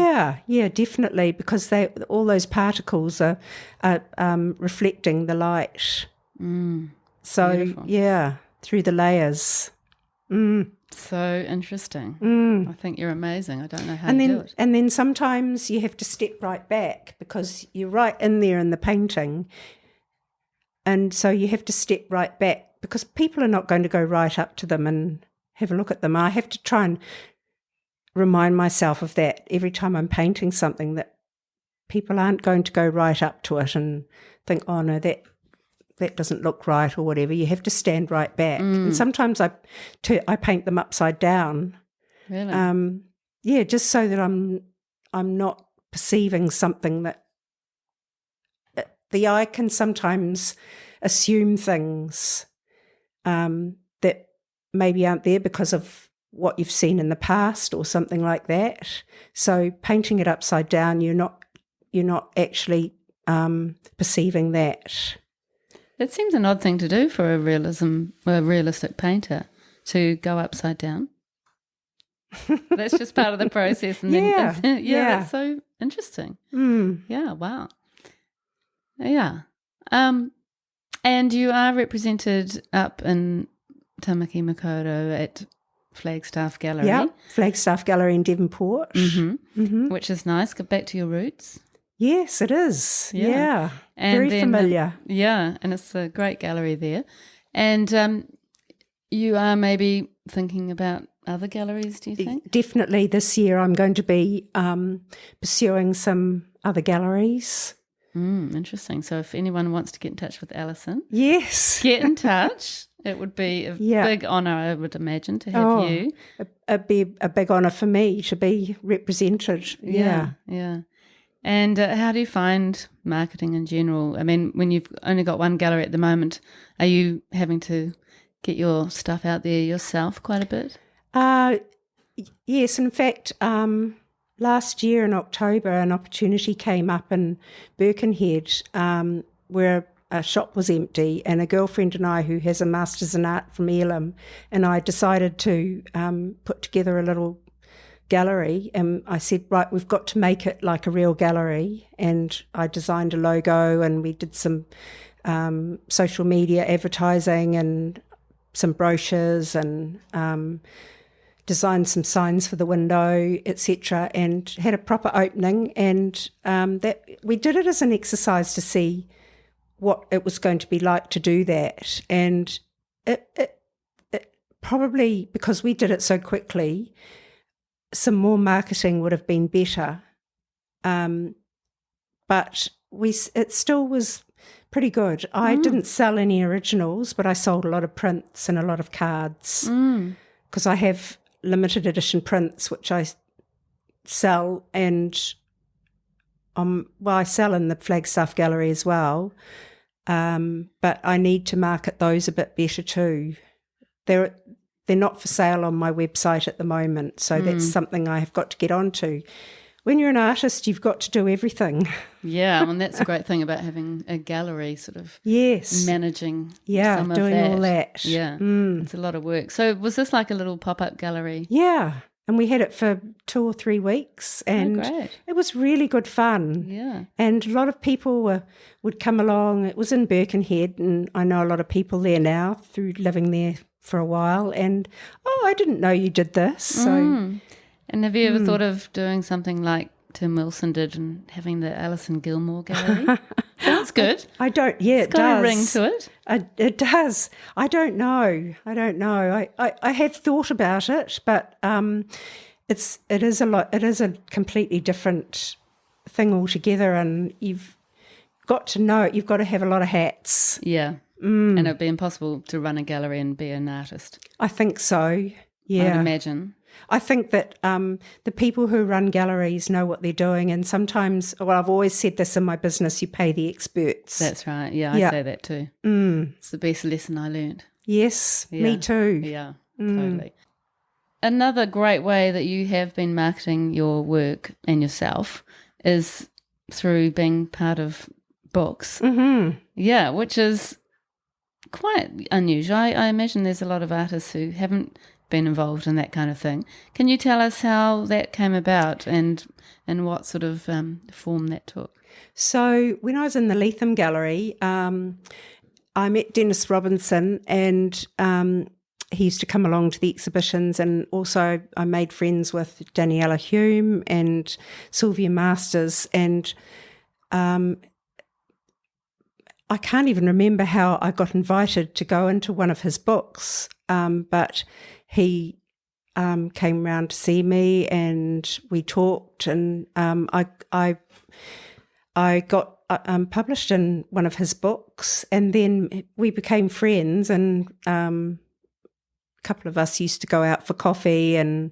Yeah, definitely, because all those particles are reflecting the light. So beautiful. Yeah, through the layers. So interesting. I think you're amazing. I don't know how you do it. And then sometimes you have to step right back because you're right in there in the painting, and so you have to step right back because people are not going to go right up to them and have a look at them. I have to try and remind myself of that every time I'm painting something, that people aren't going to go right up to it and think, oh no, that doesn't look right or whatever. You have to stand right back. And sometimes I paint them upside down. Really? Yeah, just so that I'm not perceiving something that the eye can sometimes assume things that maybe aren't there because of what you've seen in the past or something like that. So painting it upside down, you're not actually perceiving that. It seems an odd thing to do for a realistic painter, to go upside down. That's just part of the process. And Yeah. That's so interesting. Yeah, wow. Yeah. And you are represented up in Tamaki Makaurau at Flagstaff Gallery. Yeah, Flagstaff Gallery in Devonport. Which is nice. Get back to your roots. Yes, it is. Yeah. And very then, familiar. And it's a great gallery there. And you are maybe thinking about other galleries, do you think? Definitely this year I'm going to be pursuing some other galleries. Interesting. So if anyone wants to get in touch with Alison, yes, get in touch. It would be a big honour, I would imagine, to have you. It'd be a big honour for me to be represented. Yeah. And how do you find marketing in general? I mean, when you've only got one gallery at the moment, are you having to get your stuff out there yourself quite a bit? Yes, in fact, last year in October, an opportunity came up in Birkenhead where a shop was empty, and a girlfriend and I, who has a Masters in Art from Elam, and I decided to put together a little gallery. And I said, right, we've got to make it like a real gallery. And I designed a logo, and we did some social media advertising and some brochures, and designed some signs for the window, etc., and had a proper opening. And that we did it as an exercise to see what it was going to be like to do that. And it probably, because we did it so quickly, some more marketing would have been better. But it still was pretty good. I didn't sell any originals, but I sold a lot of prints and a lot of cards, because I have limited edition prints which I sell, and I sell in the Flagstaff Gallery as well, but I need to market those a bit better too. They're not for sale on my website at the moment, so that's something I have got to get onto. When you're an artist, you've got to do everything. Yeah, and that's a great thing about having a gallery, sort of managing some of doing that. all that. Yeah, it's a lot of work. So was this like a little pop-up gallery? Yeah, and we had it for 2 or 3 weeks, and it was really good fun. Yeah. And a lot of people would come along. It was in Birkenhead, and I know a lot of people there now through living there for a while, and, I didn't know you did this. So. And have you ever thought of doing something like Tim Wilson did and having the Alison Gilmour gallery. Sounds good. I don't. Yeah, it's got a ring to it. It does. I don't know. I have thought about it, but it is a lot. It is a completely different thing altogether, and you've got to know it. You've got to have a lot of hats. Yeah, and it'd be impossible to run a gallery and be an artist. I think so. Yeah, I'd imagine. I think that the people who run galleries know what they're doing, and sometimes, well, I've always said this in my business, you pay the experts. That's right. Yeah, I say that too. It's the best lesson I learned. Yes, me too. Yeah, totally. Another great way that you have been marketing your work and yourself is through being part of books. Yeah, which is quite unusual. I imagine there's a lot of artists who haven't been involved in that kind of thing. Can you tell us how that came about and what sort of form that took? So when I was in the Leatham Gallery, I met Dennis Robinson, and he used to come along to the exhibitions, and also I made friends with Daniela Hume and Sylvia Masters, and I can't even remember how I got invited to go into one of his books, but he came round to see me and we talked, and I got published in one of his books, and then we became friends, and a couple of us used to go out for coffee and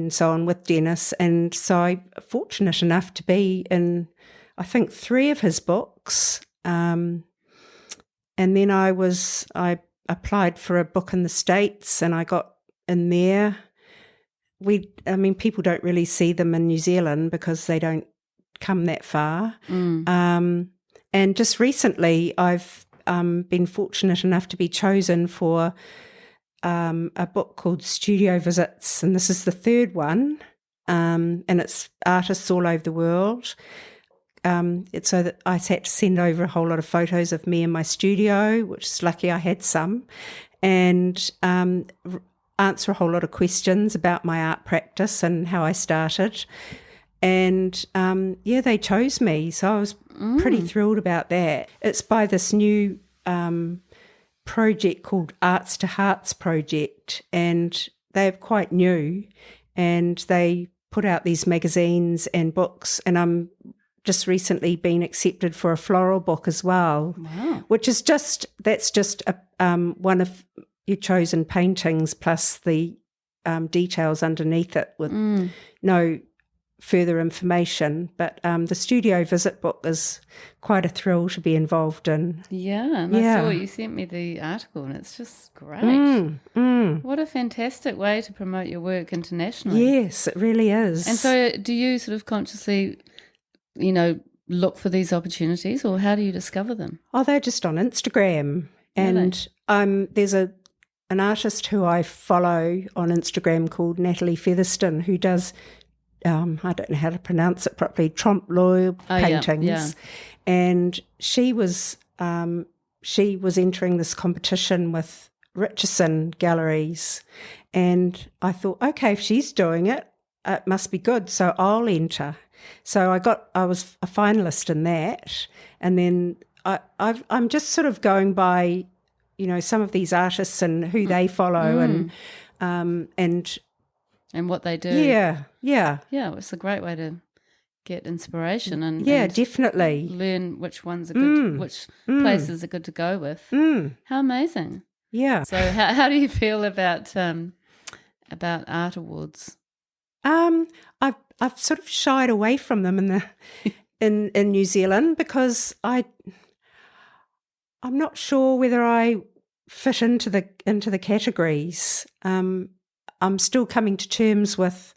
so on with Dennis, and so I'm fortunate enough to be in, I think, 3 of his books, and then I applied for a book in the States, and I got in there. People don't really see them in New Zealand because they don't come that far. And just recently I've been fortunate enough to be chosen for a book called Studio Visits, and this is the 3rd one, and it's artists all over the world. It's so that I had to send over a whole lot of photos of me in my studio, which is lucky I had some, and answer a whole lot of questions about my art practice and how I started. And they chose me, so I was pretty thrilled about that. It's by this new project called Arts to Hearts Project, and they're quite new, and they put out these magazines and books, and I'm just recently been accepted for a floral book as well. Wow. Which is just one of your chosen paintings plus the details underneath it with no further information. But the Studio Visit book is quite a thrill to be involved in. Yeah, and I saw you sent me the article, and it's just great. What a fantastic way to promote your work internationally. Yes, it really is. And so do you sort of consciously, look for these opportunities, or how do you discover them? Oh, they're just on Instagram. And there's an artist who I follow on Instagram called Natalie Featherston, who does, I don't know how to pronounce it properly, trompe-l'oeil paintings. Yeah. And she was entering this competition with Richardson galleries. And I thought, okay, if she's doing it, it must be good, so I'll enter. So I was a finalist in that, and then I'm just sort of going by, some of these artists and who they follow and what they do. Yeah. It's a great way to get inspiration and definitely learn which ones are good, which places are good to go with. How amazing! Yeah. So how do you feel about art awards? I've sort of shied away from them in New Zealand because I'm not sure whether I fit into the categories. I'm still coming to terms with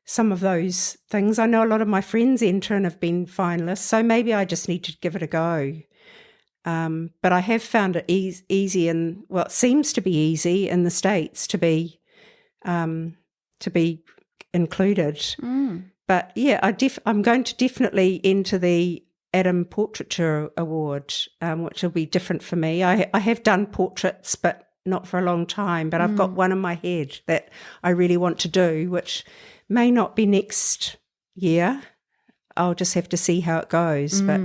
some of those things. I know a lot of my friends enter and have been finalists, so maybe I just need to give it a go. But I have found it easy, and it seems to be easy in the States to be included. But I'm going to definitely enter the Adam Portraiture Award, which will be different for me. I have done portraits, but not for a long time, but I've got one in my head that I really want to do, which may not be next year, I'll just have to see how it goes. But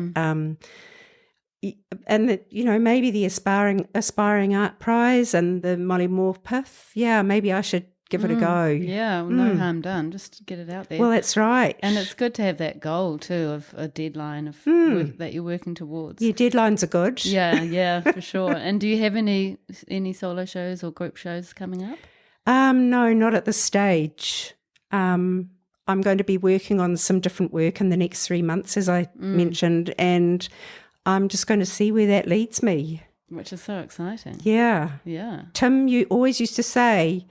maybe the aspiring art prize and the Molly Morpeth. Yeah, maybe I should give it a go. Yeah, well, no harm done. Just get it out there. Well, that's right. And it's good to have that goal too of a deadline of work that you're working towards. Your deadlines are good. Yeah, for sure. And do you have any solo shows or group shows coming up? No, not at this stage. I'm going to be working on some different work in the next 3 months, as I mentioned, and I'm just going to see where that leads me. Which is so exciting. Yeah. Tim, you always used to say,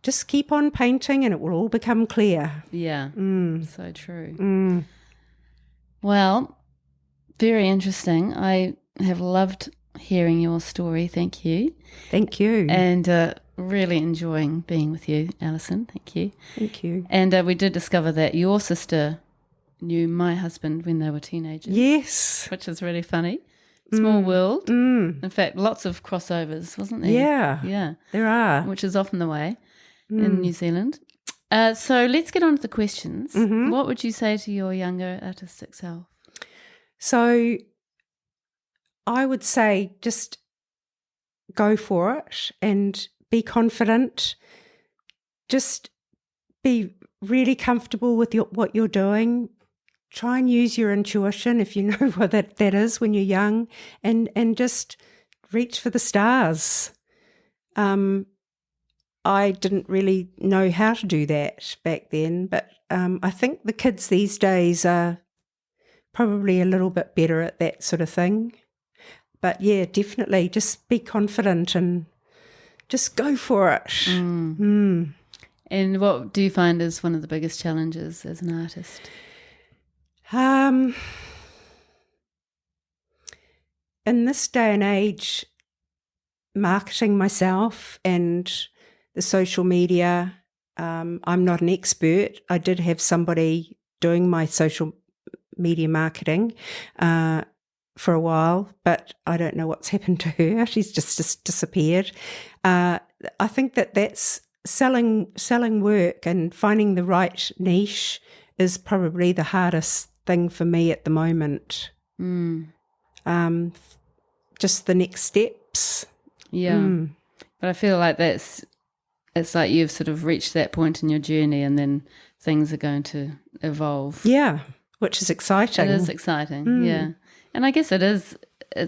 just keep on painting and it will all become clear. Yeah, so true. Well, very interesting. I have loved hearing your story. Thank you. Thank you. And really enjoying being with you, Alison. Thank you. Thank you. And we did discover that your sister knew my husband when they were teenagers. Yes. Which is really funny. Small world. In fact, lots of crossovers, wasn't there? Yeah. There are. Which is often the way in New Zealand. So let's get on to the questions. What would you say to your younger artistic self? So I would say just go for it and be confident. Just be really comfortable with what you're doing. Try and use your intuition if you know what that is when you're young, and just reach for the stars. I didn't really know how to do that back then, but I think the kids these days are probably a little bit better at that sort of thing. But yeah, definitely just be confident and just go for it. And what do you find is one of the biggest challenges as an artist? In this day and age, marketing myself and the social media, I'm not an expert. I did have somebody doing my social media marketing for a while, but I don't know what's happened to her. She's just disappeared. I think that's selling work and finding the right niche is probably the hardest thing for me at the moment. Just the next steps. Yeah. But I feel like it's like you've sort of reached that point in your journey and then things are going to evolve. Yeah, which is exciting. It is exciting, yeah. And I guess it's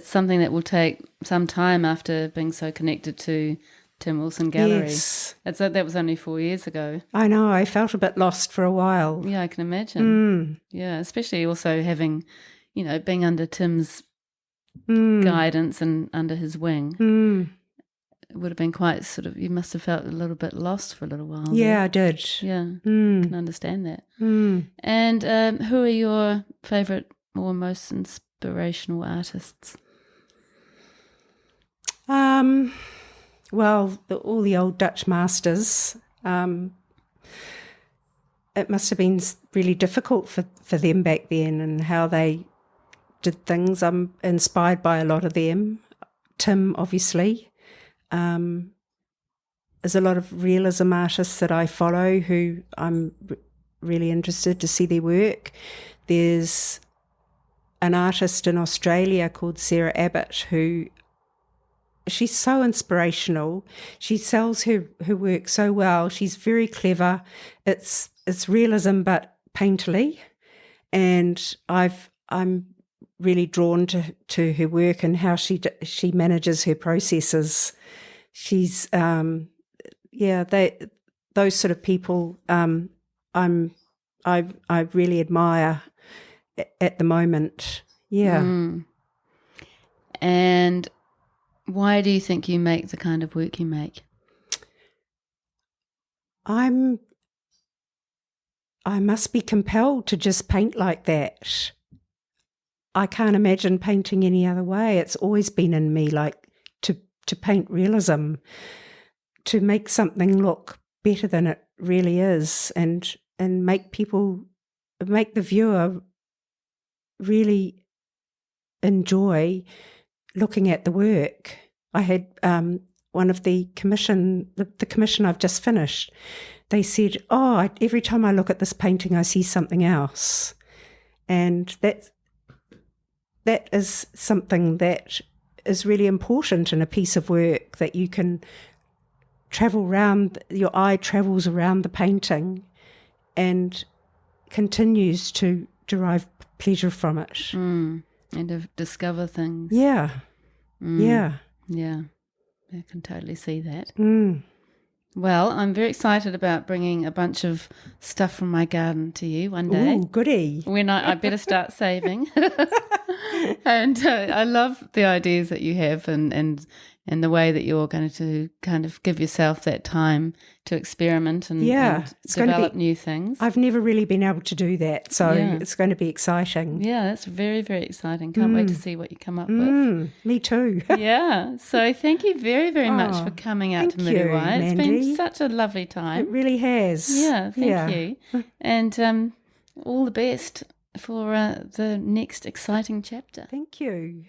something that will take some time after being so connected to Tim Wilson Gallery. Yes. That was only 4 years ago. I know, I felt a bit lost for a while. Yeah, I can imagine. Yeah, especially also having, being under Tim's guidance and under his wing. It would have been quite you must have felt a little bit lost for a little while. Yeah, I did. Yeah, can understand that. And who are your favourite or most inspirational artists? Well, all the old Dutch masters. It must have been really difficult for them back then and how they did things. I'm inspired by a lot of them. Tim, obviously. There's a lot of realism artists that I follow who I'm really interested to see their work. There's an artist in Australia called Sarah Abbott who she's so inspirational. She sells her work so well. She's very clever. It's realism but painterly, and I'm really drawn to her work and how she manages her processes. She's those sort of people I really admire at the moment. Yeah. And why do you think you make the kind of work you make? I must be compelled to just paint like that. I can't imagine painting any other way. It's always been in me, like to paint realism, to make something look better than it really is, and make the viewer really enjoy looking at the work. I had one of the commission I've just finished. They said, every time I look at this painting, I see something else. And that is something that is really important in a piece of work, that you can travel around, your eye travels around the painting and continues to derive pleasure from it. And to discover things. Yeah. Yeah. Yeah. I can totally see that. Mm. Well, I'm very excited about bringing a bunch of stuff from my garden to you one day. Ooh, goody. When I better start saving. And I love the ideas that you have and the way that you're going to kind of give yourself that time to experiment and develop new things. I've never really been able to do that, so it's going to be exciting. Yeah, that's very, very exciting. Can't wait to see what you come up with. Me too. Yeah, so thank you very, very much for coming out to Muriwai. It's been such a lovely time. It really has. Yeah, thank you. And all the best for the next exciting chapter. Thank you.